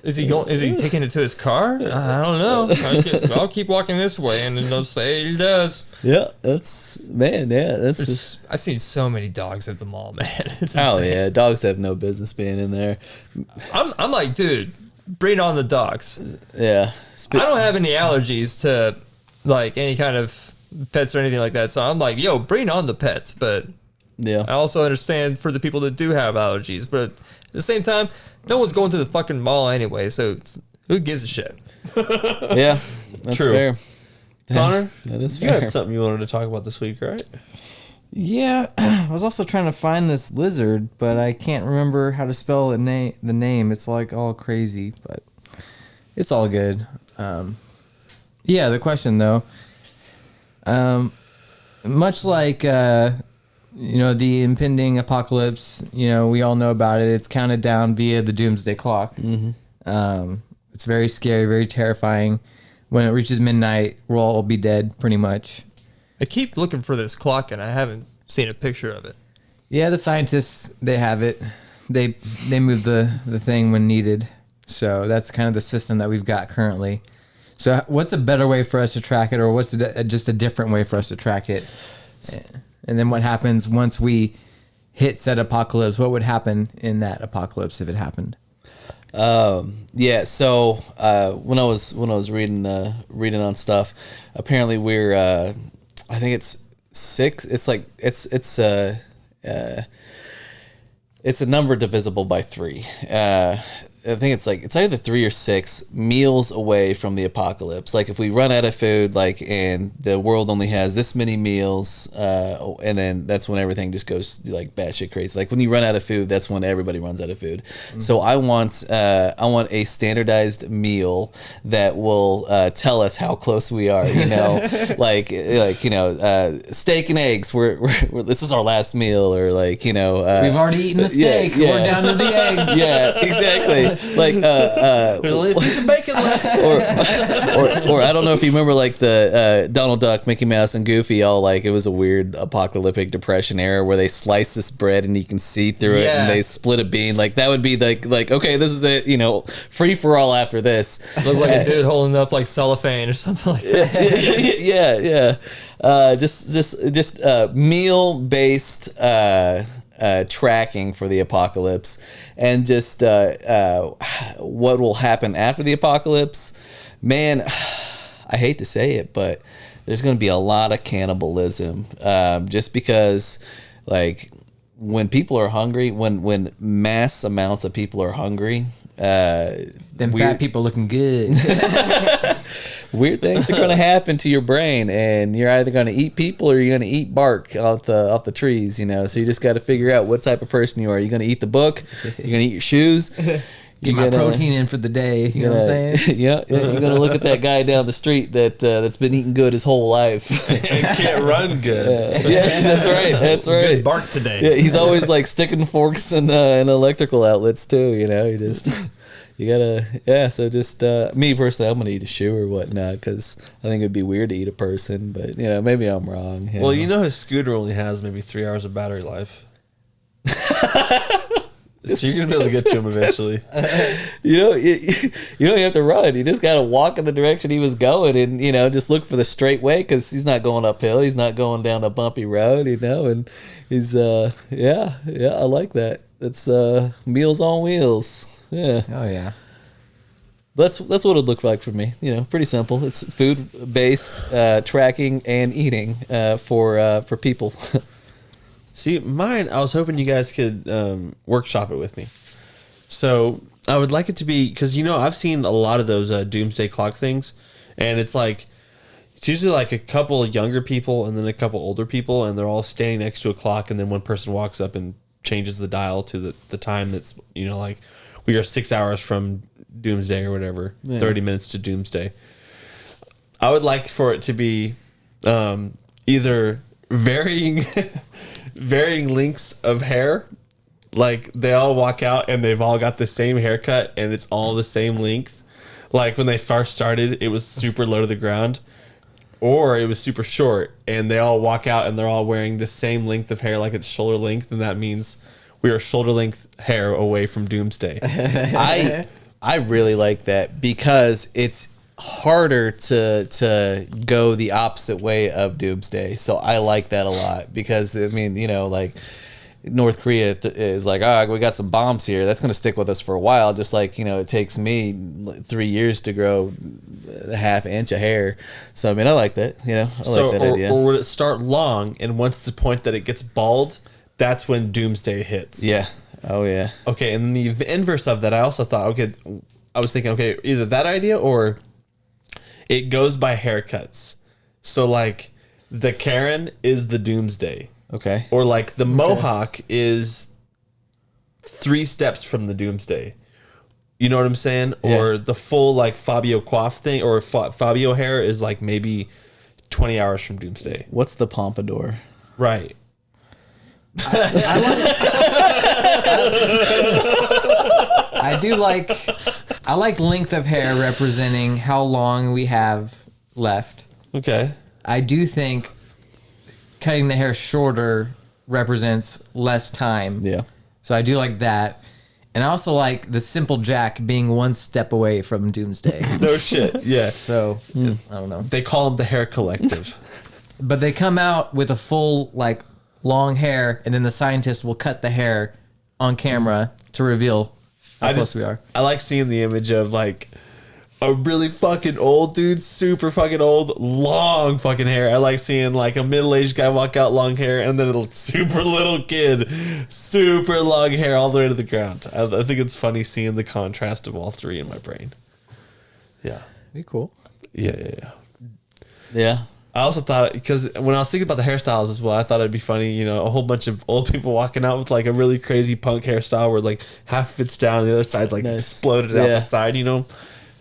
S2: Is he taking it to his car? I don't know. I'll keep walking this way, and then they'll say he does.
S5: Yeah, that's just,
S2: I've seen so many dogs at the mall, man. It's
S5: oh
S2: insane.
S5: yeah, dogs have no business being in there.
S2: I'm like, dude, bring on the dogs.
S5: Yeah,
S2: I don't have any allergies to like any kind of pets or anything like that, so I'm like, yo, bring on the pets. But
S5: yeah,
S2: I also understand for the people that do have allergies, but at the same time, no one's going to the fucking mall anyway, so who gives a shit?
S5: yeah, that's
S3: True.
S5: fair.
S3: Connor,
S5: That is
S3: you
S5: fair.
S3: had something you wanted to talk about this week, right?
S4: Yeah, I was also trying to find this lizard, but I can't remember how to spell the name. It's like all crazy, but it's all good. Yeah, the question though, much like the impending apocalypse, we all know about it. It's counted down via the Doomsday clock. It's very scary, very terrifying. When it reaches midnight, we'll all be dead, pretty much.
S2: I keep looking for this clock, and I haven't seen a picture of it.
S4: Yeah, the scientists, they have it. They move the thing when needed. So that's kind of the system that we've got currently. So what's a better way for us to track it, or what's just a different way for us to track it? And then what happens once we hit said apocalypse? What would happen in that apocalypse if it happened?
S5: Yeah. So when I was reading on stuff, apparently we're I think it's 6. It's like it's a number divisible by 3. I think it's either 3 or 6 meals away from the apocalypse. Like if we run out of food, and the world only has this many meals, and then that's when everything just goes like batshit crazy. Like when you run out of food, that's when everybody runs out of food. Mm-hmm. So I want a standardized meal that will tell us how close we are. Steak and eggs. We're this is our last meal, or we've
S4: already eaten the steak.
S5: Yeah.
S4: We're down to the eggs.
S5: Yeah, exactly.
S3: There's some bacon left.
S5: or I don't know if you remember the Donald Duck, Mickey Mouse, and Goofy all it was a weird apocalyptic depression era where they slice this bread and you can see through it, and they split a bean. That would be like okay, this is it, free for all after this.
S2: Look like a dude holding up like cellophane or something like that.
S5: Yeah. Just meal based tracking for the apocalypse, and just what will happen after the apocalypse. Man, I hate to say it, but there's going to be a lot of cannibalism, just because when people are hungry, when mass amounts of people are hungry,
S4: them fat people looking good.
S5: weird things are going to happen to your brain, and you're either going to eat people or you're going to eat bark off the trees, so you just got to figure out what type of person you are. You're going to eat the book, you're going to eat your shoes,
S4: Get my protein in for the day. You know what I'm saying?
S5: Yeah, you're going to look at that guy down the street that's been eating good his whole life.
S3: Can't run good.
S5: Yeah, that's right.
S2: Good bark today.
S5: Yeah, he's always sticking forks in electrical outlets too. You just you gotta So just me personally, I'm gonna eat a shoe or whatnot because I think it'd be weird to eat a person. But maybe I'm wrong.
S3: Well, his scooter only has maybe 3 hours of battery life. So you're gonna be able to get to him eventually.
S5: You know, you don't have to run. You just gotta walk in the direction he was going, and just look for the straight way because he's not going uphill. He's not going down a bumpy road. And he's yeah, I like that. It's Meals on Wheels. Yeah.
S4: Oh yeah.
S5: That's what it looked like for me. Pretty simple. It's food based tracking and eating for people.
S3: See, mine, I was hoping you guys could workshop it with me. So I would like it to be, because I've seen a lot of those Doomsday clock things, and it's usually like a couple of younger people and then a couple older people, and they're all standing next to a clock, and then one person walks up and changes the dial to the time that's like we are 6 hours from Doomsday or whatever, 30 minutes to Doomsday. I would like for it to be either varying lengths of hair, like they all walk out and they've all got the same haircut and it's all the same length. Like when they first started, it was super low to the ground, or it was super short, and they all walk out and they're all wearing the same length of hair, like it's shoulder length, and that means we are shoulder length hair away from Doomsday.
S5: I really like that because it's harder to go the opposite way of Doomsday. So I like that a lot because like North Korea is like, we got some bombs here. That's going to stick with us for a while. Just like, it takes me 3 years to grow a half inch of hair. So, I like that, I like that idea.
S3: Or would it start long, and once the point that it gets bald, that's when Doomsday hits?
S5: Yeah. Oh, yeah.
S3: Okay, and then the inverse of that, I also thought, I was thinking, either that idea or it goes by haircuts. So, like, the Karen is the Doomsday.
S5: Okay.
S3: Or, like, the Mohawk is 3 steps from the Doomsday. You know what I'm saying?
S5: Yeah.
S3: Or the full, like, Fabio coif thing, or Fabio hair is, like, maybe 20 hours from Doomsday.
S5: What's the pompadour?
S3: Right.
S4: I like length of hair representing how long we have left.
S3: Okay.
S4: I do think cutting the hair shorter represents less time.
S5: Yeah.
S4: So I do like that. And I also like the simple Jack being 1 step away from Doomsday.
S3: No shit. Yeah.
S4: So, I don't know.
S3: They call them the Hair Collective.
S4: But they come out with a full, like, long hair, and then the scientist will cut the hair on camera to reveal how close we are.
S3: I like seeing the image of, like, a really fucking old dude, super fucking old, long fucking hair. I like seeing, like, a middle-aged guy walk out, long hair, and then a super little kid, super long hair all the way to the ground. I think it's funny seeing the contrast of all three in my brain. Yeah.
S4: Be cool.
S3: Yeah.
S5: Yeah.
S3: I also thought, because when I was thinking about the hairstyles as well, I thought it'd be funny, a whole bunch of old people walking out with like a really crazy punk hairstyle where like half of it's down and the other side's like exploded out the side,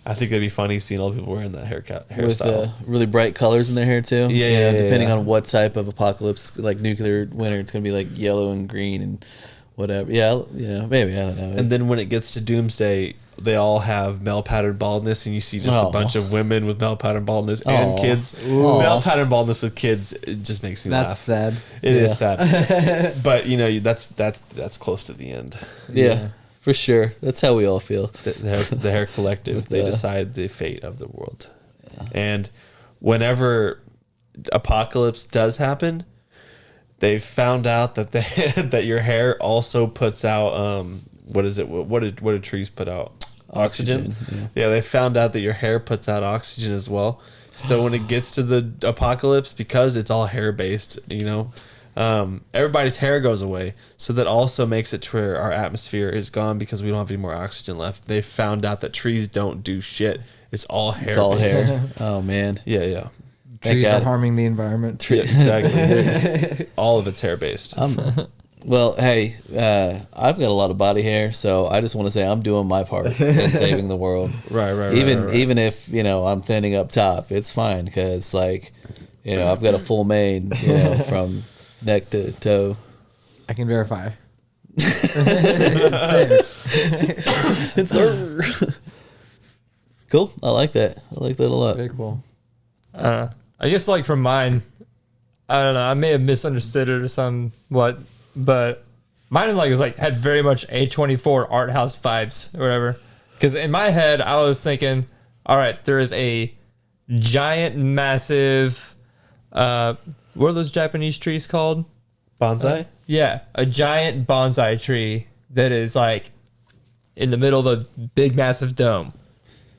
S3: I think it'd be funny seeing old people wearing that hairstyle.
S5: With really bright colors in their hair too.
S3: Yeah,
S5: depending on what type of apocalypse, like nuclear winter, it's going to be like yellow and green and whatever. Yeah, maybe, I don't know.
S3: And then when it gets to Doomsday, they all have male pattern baldness, and you see just a bunch of women with male pattern baldness and kids. Male pattern baldness with kids, it just makes me laugh.
S4: That's sad.
S3: It is sad, but that's close to the end.
S5: Yeah, for sure. That's how we all feel.
S3: The hair collective, they decide the fate of the world, and whenever apocalypse does happen, they found out that that your hair also puts out what is it? What do trees put out? Oxygen. Yeah, they found out that your hair puts out oxygen as well. So when it gets to the apocalypse, because it's all hair based, everybody's hair goes away. So that also makes it to where our atmosphere is gone because we don't have any more oxygen left. They found out that trees don't do shit. It's all hair.
S5: It's all hair. Oh man.
S3: Yeah.
S4: Trees are harming the environment.
S3: Yeah, exactly. All of it's hair based.
S5: Well, hey, I've got a lot of body hair, so I just want to say I'm doing my part in saving the world.
S3: Right.
S5: Even if I'm thinning up top, it's fine because I've got a full mane, from neck to toe.
S4: I can verify.
S5: It's there. Cool. I like that. I like that a lot.
S4: Very cool.
S2: I guess like from mine, I don't know. I may have misunderstood it or somewhat, but Mine like was like had very much A24 art house vibes or whatever. Because in my head, I was thinking, all right, there is a giant, massive, what are those Japanese trees called?
S3: Bonsai?
S2: Yeah, a giant bonsai tree that is like in the middle of a big, massive dome.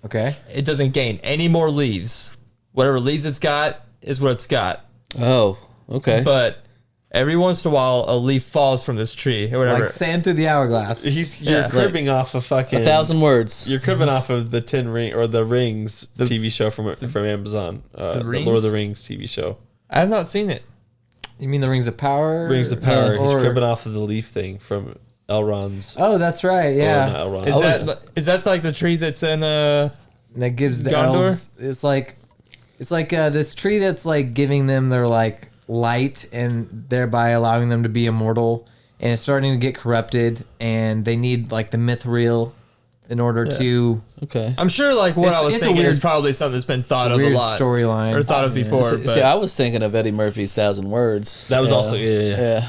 S4: Okay.
S2: It doesn't gain any more leaves. Whatever leaves it's got is what it's got.
S5: Oh, okay.
S2: But every once in a while, a leaf falls from this tree or whatever.
S4: Like sand through the hourglass.
S3: You're cribbing off of fucking
S5: 1,000 words.
S3: You're cribbing off of the the Rings TV show from Amazon. The Lord of the Rings TV show.
S2: I have not seen it.
S4: You mean the Rings of Power?
S3: Rings of Power. He's
S4: Or-
S3: cribbing off of the leaf thing from Elrond's.
S4: Oh, that's right. Yeah.
S3: Not Elrond.
S2: Is that like the tree that's in
S4: That gives the
S2: Gondor?
S4: elves. It's like this tree that's like giving them their like light and thereby allowing them to be immortal. And it's starting to get corrupted, and they need like the mithril in order to.
S5: Okay.
S2: I'm sure like what I was
S4: It's a
S2: thinking is
S4: weird-
S2: probably something that's been thought
S4: a
S2: of a
S4: weird
S2: lot
S4: storyline.
S2: or thought of before.
S5: See,
S2: But
S5: I was thinking of Eddie Murphy's 1,000 Words.
S3: That was also
S5: Yeah.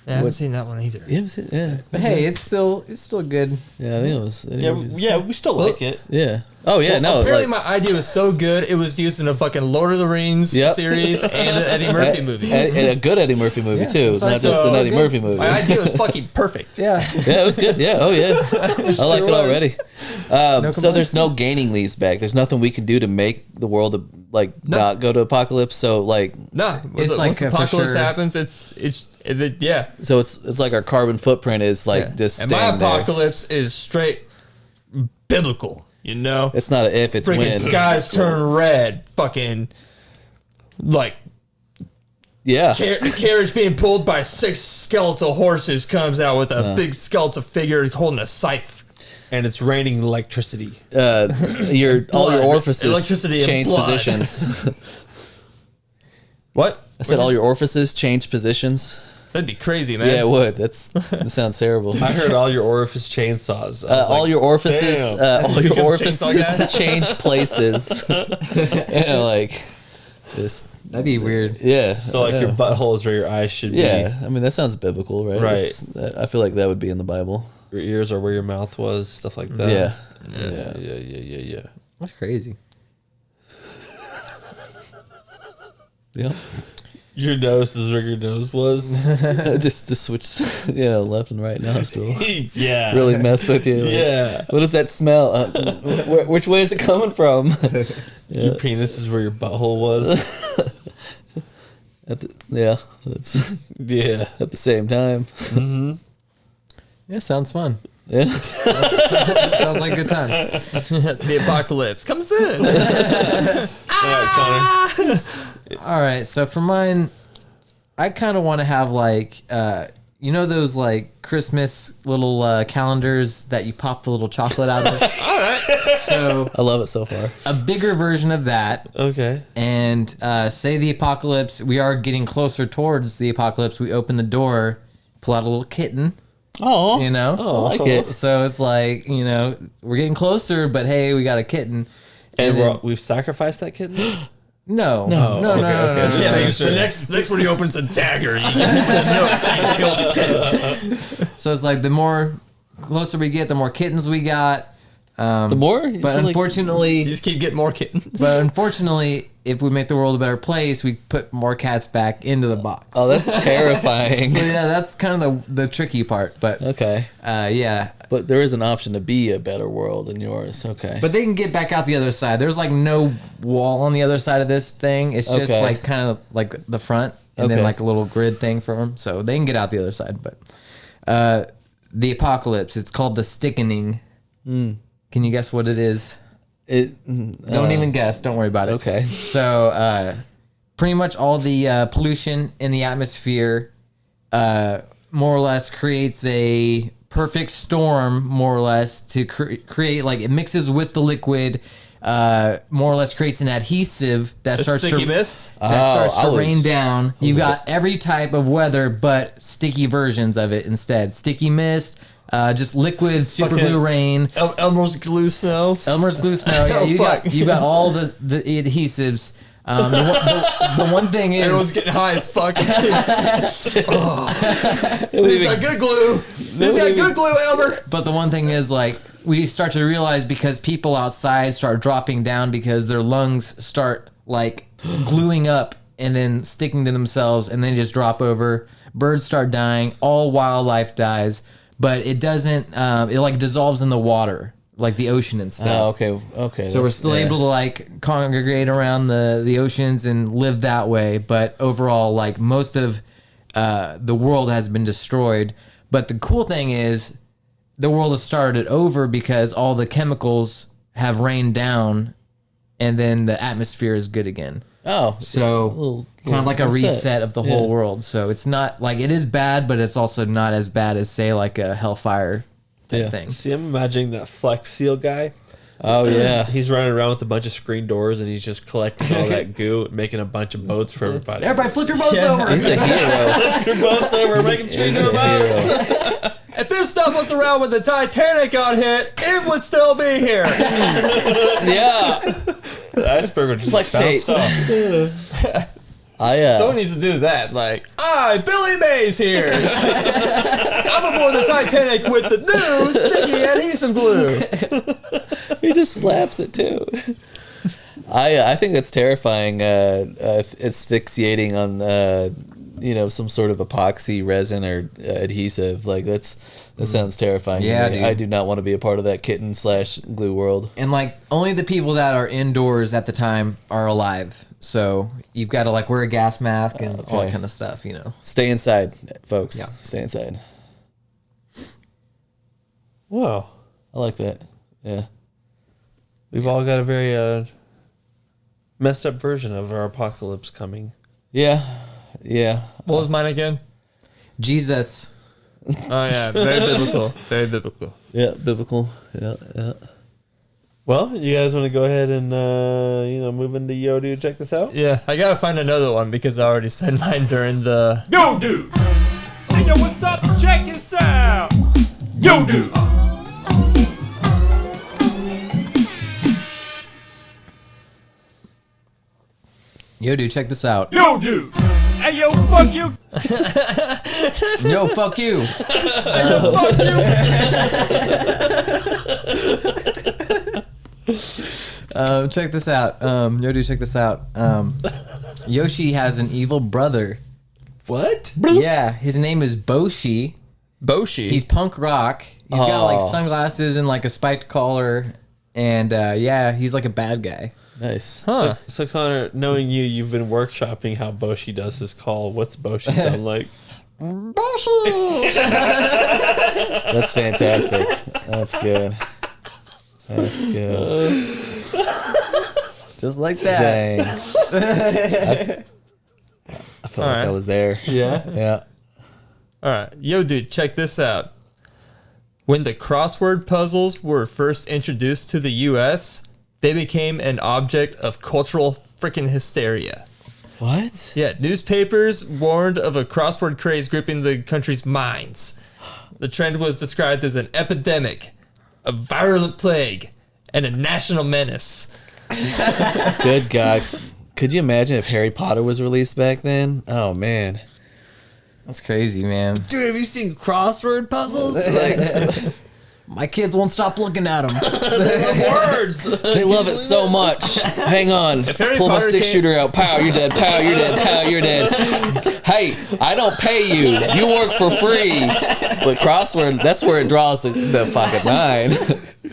S2: I haven't seen that one either.
S5: Yeah.
S4: But hey, it's still good.
S5: Yeah, I think it was. Eddie Murphy's-
S3: we still like it.
S5: Yeah. Oh, yeah, no.
S2: Apparently,
S5: like,
S2: my idea was so good it was used in a fucking Lord of the Rings
S5: Yep.
S2: series and an Eddie Murphy movie.
S5: and a good Eddie Murphy movie,
S4: Yeah,
S5: too.
S4: so
S5: Not
S4: it's
S5: just
S4: so
S5: an Eddie
S4: good.
S5: Murphy movie.
S2: My idea was fucking perfect.
S4: Yeah.
S5: Yeah, it was good. Yeah. Oh, yeah. I like it
S4: was.
S5: already. So
S4: complaints.
S5: there's no gaining leaves back. There's nothing we can do to make the world not go to apocalypse. So like,
S2: No,
S4: It's like,
S2: once
S4: for
S2: apocalypse
S4: sure-
S2: happens, yeah.
S5: so it's like our carbon footprint is like
S2: Yeah.
S5: just
S2: And my
S5: staying there.
S2: apocalypse is straight biblical, you know?
S5: It's not an if, it's
S2: Freaking
S5: when.
S2: skies turn red, fucking like
S5: Yeah.
S2: carriage being pulled by 6 skeletal horses comes out with a big skeletal figure holding a scythe.
S3: And it's raining electricity.
S5: All your
S2: Blood,
S5: orifices
S2: electricity and
S5: change
S2: blood.
S5: positions.
S2: What?
S5: I said all your orifices change positions.
S2: That'd be crazy, man.
S5: Yeah, it would. That sounds terrible.
S3: I heard all your orifice chainsaws.
S5: All your orifices, all your
S2: Become
S5: orifices
S2: chainsaw guy?
S5: change places. Like this.
S4: That'd be weird.
S5: Yeah.
S3: So like
S5: yeah.
S3: your butthole is where your eyes should
S5: Yeah, I mean that sounds biblical, right?
S3: Right.
S5: I feel like that would be in the Bible.
S3: be. Your ears are where your mouth was, stuff like that.
S5: Yeah.
S3: Yeah.
S4: That's crazy.
S5: Yeah.
S3: Your nose is where your nose was.
S5: just to switch, left and right nostril.
S3: Yeah.
S5: Really mess with you. Like,
S3: Yeah.
S5: what does that smell? Which way is it coming from?
S3: Your penis is where your butthole was.
S5: That's
S3: Yeah.
S5: at the same time.
S4: Yeah, sounds fun.
S5: Yeah.
S4: Sounds like a good time.
S2: The apocalypse comes in.
S3: Yeah, Connor.
S4: All right, so for mine, I kind of want to have like, those like Christmas little calendars that you pop the little chocolate out of. All right. So
S5: I love it so far.
S4: a bigger version of that,
S3: Okay.
S4: and say the apocalypse. We are getting closer towards the apocalypse. We open the door, pull out a little kitten.
S5: Oh,
S4: You know.
S5: I like it.
S4: So it's like we're getting closer, but hey, we got a kitten.
S3: And
S4: then-
S3: we've sacrificed that kitten?
S4: No.
S5: No.
S4: No.
S3: Okay.
S2: Yeah, the next one he opens a dagger. You know it's saying kill the kid.
S4: So it's like the more closer we get, the more kittens we got.
S5: The more, you
S4: But
S5: sound like-
S4: unfortunately,
S2: You just keep getting more kittens.
S4: if we make the world a better place, we put more cats back into the box.
S5: oh, that's terrifying.
S4: So yeah, that's kind of the tricky part. But
S5: Okay,
S4: yeah,
S5: but there is an option to be a better world than yours. Okay,
S4: but they can get back out the other side. There's like no wall on the other side of this thing. It's just
S5: Okay.
S4: like kind of like the front, and then
S5: Okay.
S4: like a little grid thing for them, so they can get out the other side. But the apocalypse, it's called the stickening. Can you guess what it is? Don't even guess. Don't worry about it.
S5: Okay.
S4: So, pretty much all the pollution in the atmosphere, more or less, creates a perfect storm, more or less, to create like it mixes with the liquid. More or less creates an adhesive that
S2: A
S4: starts
S2: sticky
S4: to
S2: mist.
S4: starts
S5: I
S4: to
S5: was-
S4: rain down. You've got every type of weather, but sticky versions of it instead. Sticky mist, just liquid super
S2: Fucking-
S4: glue rain.
S2: Elmer's glue snow.
S4: Elmer's glue snow. Yeah,
S2: Oh, fuck.
S4: you got all the adhesives. The one thing is,
S2: Everyone's getting high as fuck. He's got good glue. He's got good glue, Elmer.
S4: but the one thing is, like, we start to realize because people outside start dropping down because their lungs start like gluing up and then sticking to themselves and then just drop over. Birds start dying. All wildlife dies, but it doesn't. It like dissolves in the water, like the ocean and stuff.
S5: Oh, okay.
S4: So we're still able to like congregate around the oceans and live that way. But overall, like most of the world has been destroyed. But the cool thing is the world has started over because all the chemicals have rained down and then the atmosphere is good again.
S5: Oh,
S4: So kind of like a reset of the whole world. So it's not like it is bad, but it's also not as bad as say like a hellfire type thing.
S3: See, I'm imagining that Flex Seal guy.
S5: Oh yeah.
S3: He's running around with a bunch of screen doors and he's just collecting all that goo and making a bunch of boats for everybody.
S4: Everybody flip your boats over.
S5: He's a hero.
S3: Flip your boats over, making screen
S5: He's
S3: door
S5: a
S3: boats.
S5: hero.
S2: If this stuff was around when the Titanic got hit, it would still be here.
S5: Yeah.
S3: The iceberg would just
S5: Flex
S3: bounce
S5: tape.
S3: off.
S2: Someone needs to do that. Like, Billy Mays here. I'm aboard the Titanic with the new sticky adhesive glue.
S5: He just slaps it too. I think that's terrifying. Asphyxiating on some sort of epoxy resin or adhesive. Like that sounds terrifying.
S4: Yeah,
S5: to me.
S4: dude.
S5: I do not want to be a part of that kitten/glue world.
S4: And like only the people that are indoors at the time are alive. So you've got to like wear a gas mask and all that kind of stuff, you know.
S5: Stay inside, folks.
S4: Yeah.
S5: Stay inside.
S3: Wow.
S5: I like that. Yeah.
S3: We've all got a very messed up version of our apocalypse coming.
S5: Yeah. Yeah.
S2: What was mine again?
S4: Jesus.
S2: Oh yeah, very biblical. Very biblical.
S5: Yeah. Biblical. Yeah. Yeah.
S3: Well, you guys want to go ahead and move into Yo Dude, check this out?
S2: Yeah, I gotta find another one because I already said mine during the.
S1: Yo, dude. Hey, yo, what's up? Check this out. Yo, dude.
S4: Yo, dude, check this out.
S1: Yo, dude. Hey, yo, fuck you.
S4: Yo, fuck you. Check this out. Yo, dude, check this out. Yoshi has an evil brother.
S3: What?
S4: Yeah, his name is Boshi.
S2: Boshi.
S4: He's punk rock. He's got like sunglasses and like a spiked collar. And he's like a bad guy.
S5: Nice.
S2: Huh.
S3: So Connor, knowing you've been workshopping how Boshi does his call. What's Boshi sound like?
S5: That's fantastic. That's good. That's good.
S4: Just like that.
S5: Dang. I felt like
S2: right.
S5: I was there.
S3: Yeah.
S5: Yeah.
S2: All right. Yo, dude, check this out. When the crossword puzzles were first introduced to the U.S., they became an object of cultural freaking hysteria.
S5: What?
S2: Yeah, newspapers warned of a crossword craze gripping the country's minds. The trend was described as an epidemic, a virulent plague, and a national menace.
S5: Good God. Could you imagine if Harry Potter was released back then? Oh, man.
S4: That's crazy, man.
S3: Dude, have you seen crossword puzzles?
S4: My kids won't stop looking at them.
S3: Words.
S5: They love it so much. Hang on.
S2: Harry
S5: Pull my
S2: Potter
S5: 6-shooter out. Pow, you're dead. Pow, you're dead. Pow, you're dead. Hey, I don't pay you. You work for free. But crossword, that's where it draws the fucking line.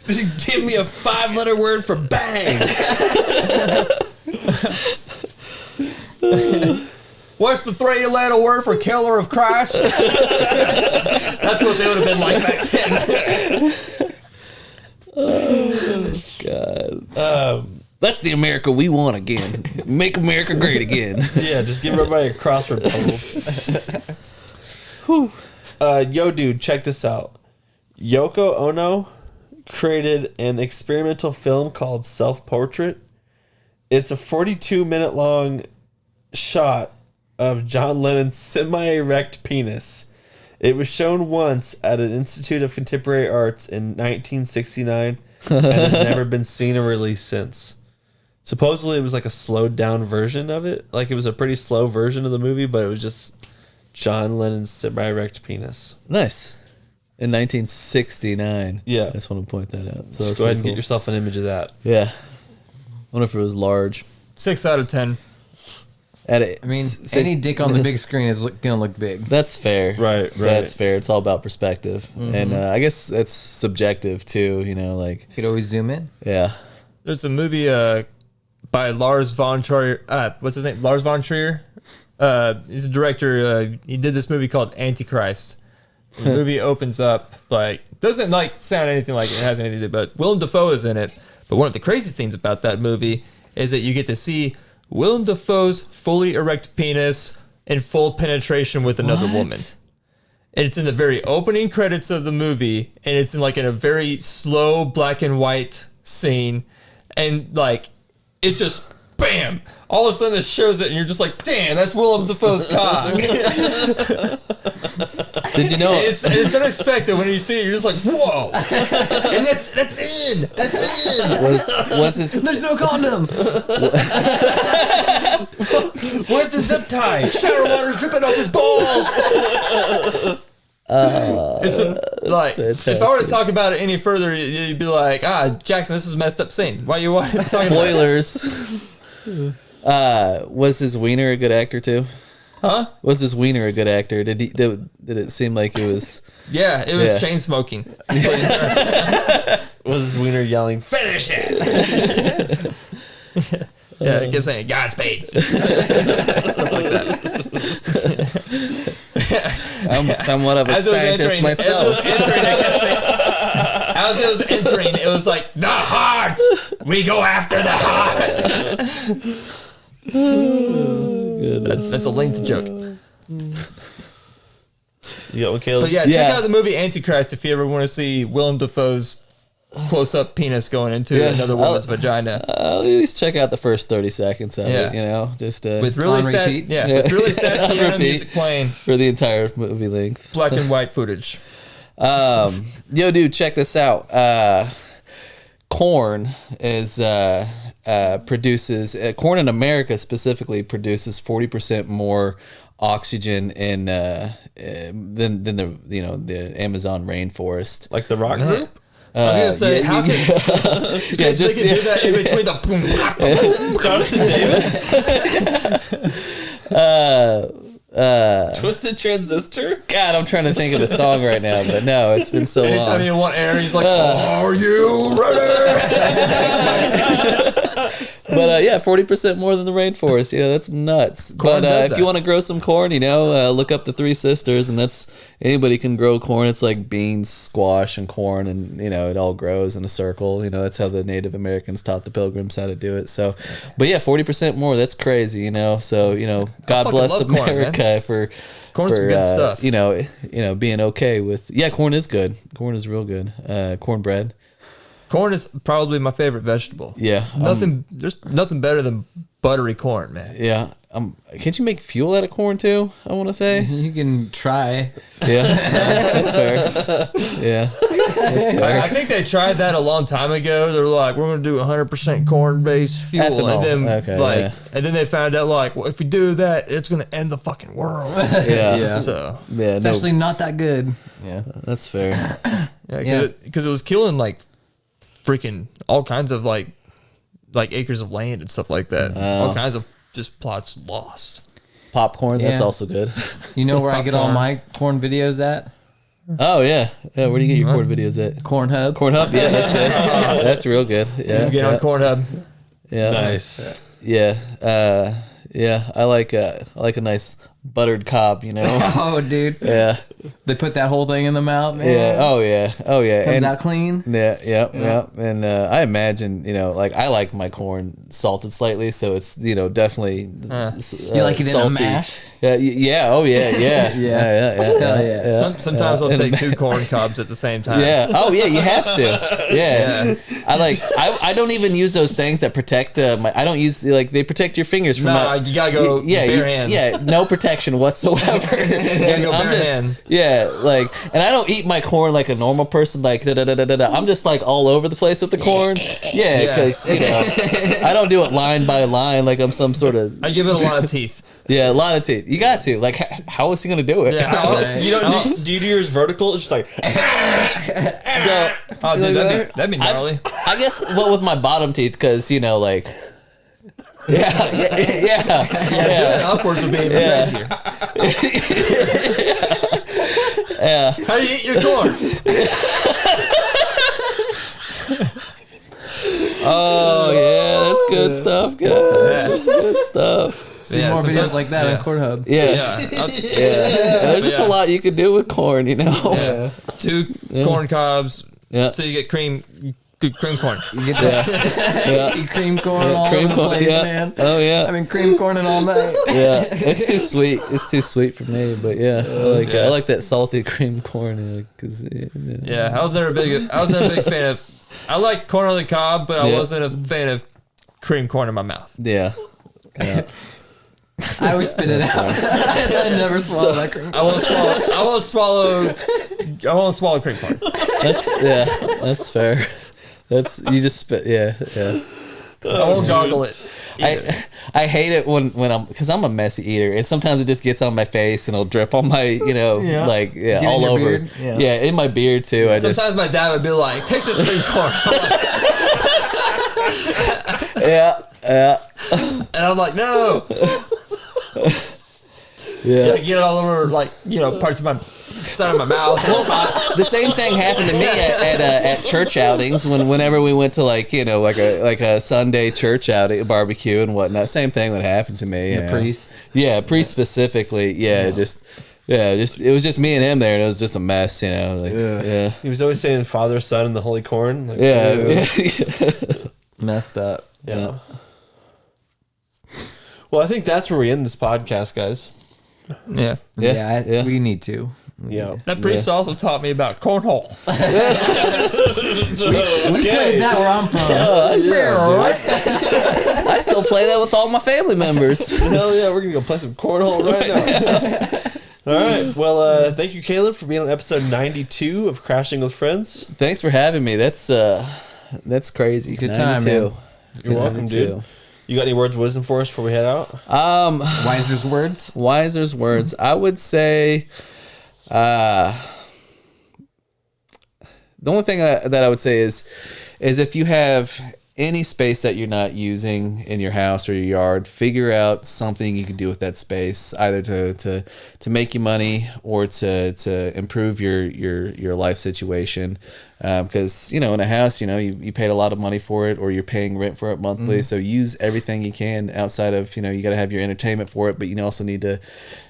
S3: Just give me a 5-letter word for bang.
S2: What's the 3-letter word for killer of Christ? That's what they would have been like back then.
S5: God. That's the America we want again. Make America great again.
S3: Yeah, just give everybody a crossword puzzle. Yo, dude, check this out. Yoko Ono created an experimental film called Self-Portrait. It's a 42-minute long shot of John Lennon's semi-erect penis. It was shown once at an Institute of Contemporary Arts in 1969 and has never been seen or released since. Supposedly it was like a slowed down version of it. Like it was a pretty slow version of the movie, but it was just John Lennon's semi-erect penis.
S5: Nice. In 1969.
S3: Yeah.
S5: I just want to point that out.
S3: So
S5: that's
S3: go ahead
S5: pretty
S3: and get yourself an image of that.
S5: Yeah. I wonder if it was large.
S2: 6 out of 10.
S4: I mean, any dick on the big screen is gonna look big.
S5: That's fair.
S3: Right.
S5: That's fair. It's all about perspective. And I guess that's subjective too, you know, like,
S4: You could always zoom in.
S5: yeah.
S2: There's a movie by Lars von Trier. What's his name? Lars von Trier. He's a director. He did this movie called Antichrist. The movie opens up like doesn't like sound anything like it has anything to do, but Willem Dafoe is in it. But one of the crazy things about that movie is that you get to see Willem Dafoe's fully erect penis in full penetration with another woman. And it's in the very opening credits of the movie, and it's in a very slow black and white scene, and like it just bam, all of a sudden it shows it, and you're just like, damn, that's Willem Dafoe's cock.
S5: Did you know?
S2: It's unexpected when you see it. You're just like, whoa, and that's in.
S5: was his
S4: There's no condom.
S2: Where's the zip tie? Shower water's dripping off his balls. It's if I were to talk about it any further, you'd be like, Jackson, this is a messed up scene. Why you want to talk about it?
S5: spoilers? Was his wiener a good actor too?
S2: Huh?
S5: Was his wiener a good actor? Did it seem like it was?
S2: Yeah, it was
S5: Yeah.
S2: chain smoking.
S3: Was his wiener yelling, "Finish it"?
S2: Yeah, it kept saying Godspeed. Stuff like that.
S5: I'm somewhat of a
S2: As it was
S5: scientist
S2: entering,
S5: myself.
S2: As it was entering, it was like the heart. We go after the heart. That's a length joke.
S3: You got one, Caleb?
S2: But yeah,
S5: Yeah.
S2: check out the movie Antichrist if you ever want to see Willem Dafoe's close-up penis going into another woman's vagina.
S5: At least check out the first 30 seconds of
S2: Yeah.
S5: it. You know, just
S2: With really
S4: On
S2: sad,
S4: repeat?
S2: with really sad piano
S5: Repeat.
S2: music playing,
S5: for the entire movie length.
S2: black and white footage.
S5: Yo, dude, check this out. Corn is produces corn in America specifically produces 40% more oxygen in than the Amazon rainforest.
S3: Like the rock group?
S2: I was gonna say,
S5: yeah,
S2: how can they
S5: just-
S2: can do that in between the boom,
S3: Jonathan Davis? Twisted Transistor?
S5: God, I'm trying to think of the song right now, but no, it's been so
S2: anytime
S5: long.
S2: you want air, he's like, "Are you ready?"
S5: But yeah, 40% more than the rainforest. You know, that's nuts.
S2: Corn
S5: but
S2: does
S5: if
S2: that.
S5: you want to grow some corn, look up the Three Sisters, and that's anybody can grow corn. It's like beans, squash, and corn, and it all grows in a circle. That's how the Native Americans taught the Pilgrims how to do it. So, but yeah, 40% more. That's crazy. So God
S2: fucking
S5: bless
S2: love corn,
S5: America for
S2: Corn's some good stuff.
S5: being okay with corn is good. Corn is real good. Cornbread.
S2: Corn is probably my favorite vegetable.
S5: Yeah,
S2: There's nothing better than buttery corn, man.
S5: yeah. Can't you make fuel out of corn too? I want to say.
S4: You can try.
S5: Yeah, that's fair. Yeah, that's fair.
S2: I think they tried that a long time ago. They're like, we're going to do 100% corn-based fuel,
S5: Ethanol.
S2: and then
S5: Okay,
S2: and then they found out well, if we do that, it's going to end the fucking world.
S5: Yeah,
S2: So
S5: yeah,
S4: It's
S5: no,
S4: actually not that good.
S5: yeah, that's fair.
S2: because it was killing freaking all kinds of like acres of land and stuff like that. All kinds of just plots lost.
S5: Popcorn, that's
S4: Yeah.
S5: also good.
S4: You know where I get all my corn videos at?
S5: Oh yeah, where do you get your corn videos at?
S4: Cornhub.
S5: Cornhub, yeah, that's good. That's real good. Yeah,
S2: Just get on Cornhub.
S5: yeah,
S3: Nice.
S5: yeah, yeah. I like a nice buttered cob.
S4: Oh, dude.
S5: Yeah,
S4: They put that whole thing in the mouth, man.
S5: yeah. Oh yeah, oh yeah.
S4: Comes
S5: And-
S4: out clean.
S5: Yeah. And I imagine, I like my corn salted slightly, so it's, definitely.
S4: You like it in a mash?
S5: Yeah. Oh yeah. Yeah.
S4: Yeah. Hell yeah.
S2: Sometimes I'll take two corn cobs at the same time.
S5: Yeah. Oh yeah. You have to. Yeah. I don't even use those things that protect I don't use they protect your fingers from.
S2: No, you gotta go bare hand.
S5: Yeah. No protection whatsoever.
S2: You gotta go bare hand.
S5: Yeah. Yeah, like, and I don't eat my corn like a normal person. Like, I'm just like all over the place with the corn. Yeah, because you know, I don't do it line by line like I'm some sort of.
S2: I give it a lot of teeth.
S5: Yeah, a lot of teeth. You got to. Like, how is he gonna do it?
S2: Yeah,
S3: You don't do you do yours vertical? It's just like
S5: So,
S2: oh, dude, that'd be gnarly.
S5: I guess well with my bottom teeth because you know like. Yeah.
S2: Doing upwards would be even crazier.
S5: Yeah.
S2: How do you eat your corn?
S5: Oh yeah, that's good stuff, guys. That's good stuff.
S4: See more videos like that on Cornhub.
S5: Yeah. There's just a lot you can do with corn, you know.
S2: Yeah. 2 corn cobs.
S5: Yeah.
S2: So you get cream corn.
S4: You get that cream corn all
S5: Cream
S4: over the
S5: corn,
S4: place,
S5: yeah.
S4: man.
S5: Oh yeah.
S4: I've been cream corning all night.
S5: Yeah, it's too sweet. It's too sweet for me, but yeah, I like that salty cream corn. Cause
S2: Yeah, I was never a big fan of. I like corn on the cob, but I wasn't a fan of cream corn in my mouth.
S5: Yeah.
S4: I always spit it out. I never swallow that cream.
S2: I won't swallow cream corn.
S5: That's fair. That's you just spit. Yeah.
S2: I won't goggle it.
S5: I hate it when I'm because I'm a messy eater and sometimes it just gets on my face and it'll drip on my all
S4: in
S5: over
S4: your beard?
S5: yeah in my beard too.
S2: Sometimes my dad would be like, "Take this cream corn,"
S5: yeah
S2: and I'm like, "No."
S5: yeah.
S2: I get it all over parts of my side of my mouth.
S5: The same thing happened to me at church outings whenever we went to like a Sunday church outing barbecue and whatnot. Same thing would happen to me.
S4: The priest.
S5: Yeah, priest specifically. Yeah, just it was just me and him there, and it was just a mess. You know. Like, yeah.
S3: he was always saying Father, Son, and the Holy Corn. Like,
S5: Yeah.
S4: Messed up.
S3: Yeah. Well, I think that's where we end this podcast, guys.
S2: Yeah.
S5: Yeah.
S4: We need to.
S3: Yeah.
S2: That priest also taught me about cornhole.
S4: We played that where I'm from.
S5: I still play that with all my family members.
S3: Hell yeah, we're gonna go play some cornhole right now. All right. Well, thank you, Caleb, for being on episode 92 of Crashing with Friends.
S5: Thanks for having me. That's crazy.
S4: Good time,
S5: 92.
S4: man.
S3: You're welcome, dude. You got any words of wisdom for us before we head out?
S4: Weiser's words.
S5: Weiser's words. I would say, the only thing that I would say is if you have any space that you're not using in your house or your yard, figure out something you can do with that space, either to make you money or to improve your life situation. Because in a house, you paid a lot of money for it, or you're paying rent for it monthly. So use everything you can outside of you got to have your entertainment for it, but you also need to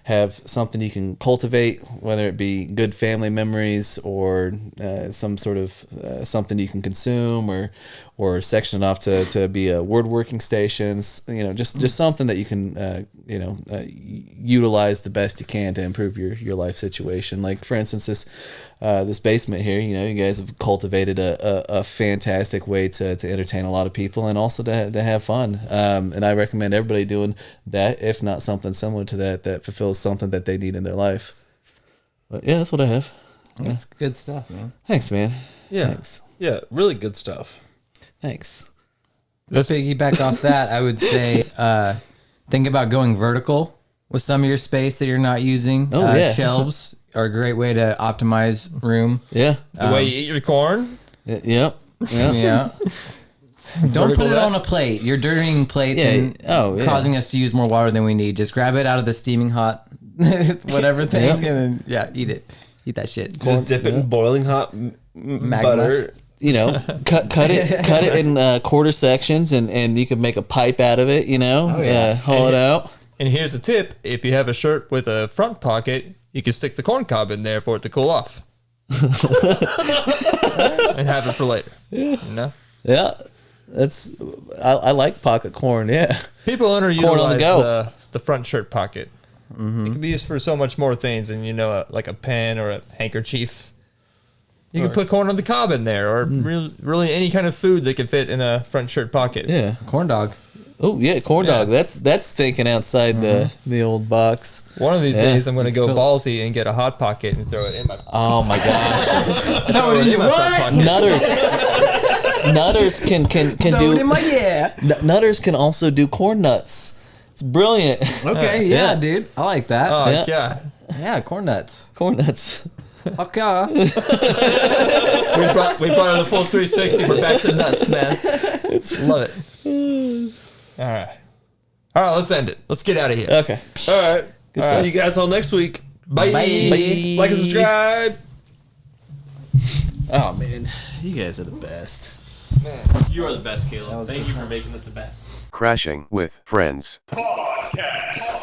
S5: have something you can cultivate, whether it be good family memories or some sort of something you can consume, or section it off to be a woodworking stations. Just something that you can utilize the best you can to improve your life situation. Like for instance, this basement here, you guys have cultivated a fantastic way to entertain a lot of people and also to have fun. And I recommend everybody doing that, if not something similar to that fulfills something that they need in their life. But yeah, that's what I have.
S4: That's good stuff, man.
S5: Thanks, man.
S3: Yeah.
S5: Thanks.
S3: Yeah, really good stuff.
S5: Thanks.
S4: Let's piggyback off that. I would say think about going vertical with some of your space that you're not using.
S5: Oh, yeah.
S4: Shelves are a great way to optimize room.
S5: Yeah.
S2: The way you eat your corn.
S5: Yep.
S4: Yeah. Don't put it
S2: that.
S4: on a plate. You're dirtying plates and causing us to use more water than we need. Just grab it out of the steaming hot whatever thing and then eat it. Eat that shit.
S3: Just dip it in boiling hot butter.
S5: Cut it in quarter sections and you can make a pipe out of it, haul it out.
S2: And here's a tip: if you have a shirt with a front pocket, you can stick the corn cob in there for it to cool off, and have it for later.
S5: Yeah, that's I like pocket corn. Yeah,
S2: people
S5: Corn on the
S2: underutilize
S5: go.
S2: the front shirt pocket. It can be used for so much more things than like a pen or a handkerchief. You can put corn on the cob in there, or really any kind of food that can fit in a front shirt pocket.
S5: yeah.
S4: Corn dog.
S5: Oh yeah, corn dog. That's thinking outside the old box.
S2: One of these
S5: Yeah.
S2: days, I'm gonna go ballsy and get a hot pocket and throw it in my.
S5: Oh my gosh.
S2: Throw it in my front pocket.
S5: Nutters can
S4: Throw it in my
S5: Nutters can also do corn nuts. It's brilliant.
S4: Okay,
S5: Yeah.
S4: dude. I like that.
S2: Oh
S5: Yeah.
S2: yeah.
S4: Yeah, corn nuts.
S5: Corn nuts.
S4: Fuck yeah.
S2: We brought on the full 360. We're back to nuts, man. Love it. All right, let's end it. Let's get out of here.
S5: Okay.
S3: All right. Good to see you guys all next week.
S2: Bye.
S5: Bye.
S3: Like and subscribe.
S5: Oh man, you guys are the best.
S3: You are the best, Caleb. Thank you for making it the best.
S6: Crashing with Friends.
S1: Podcast.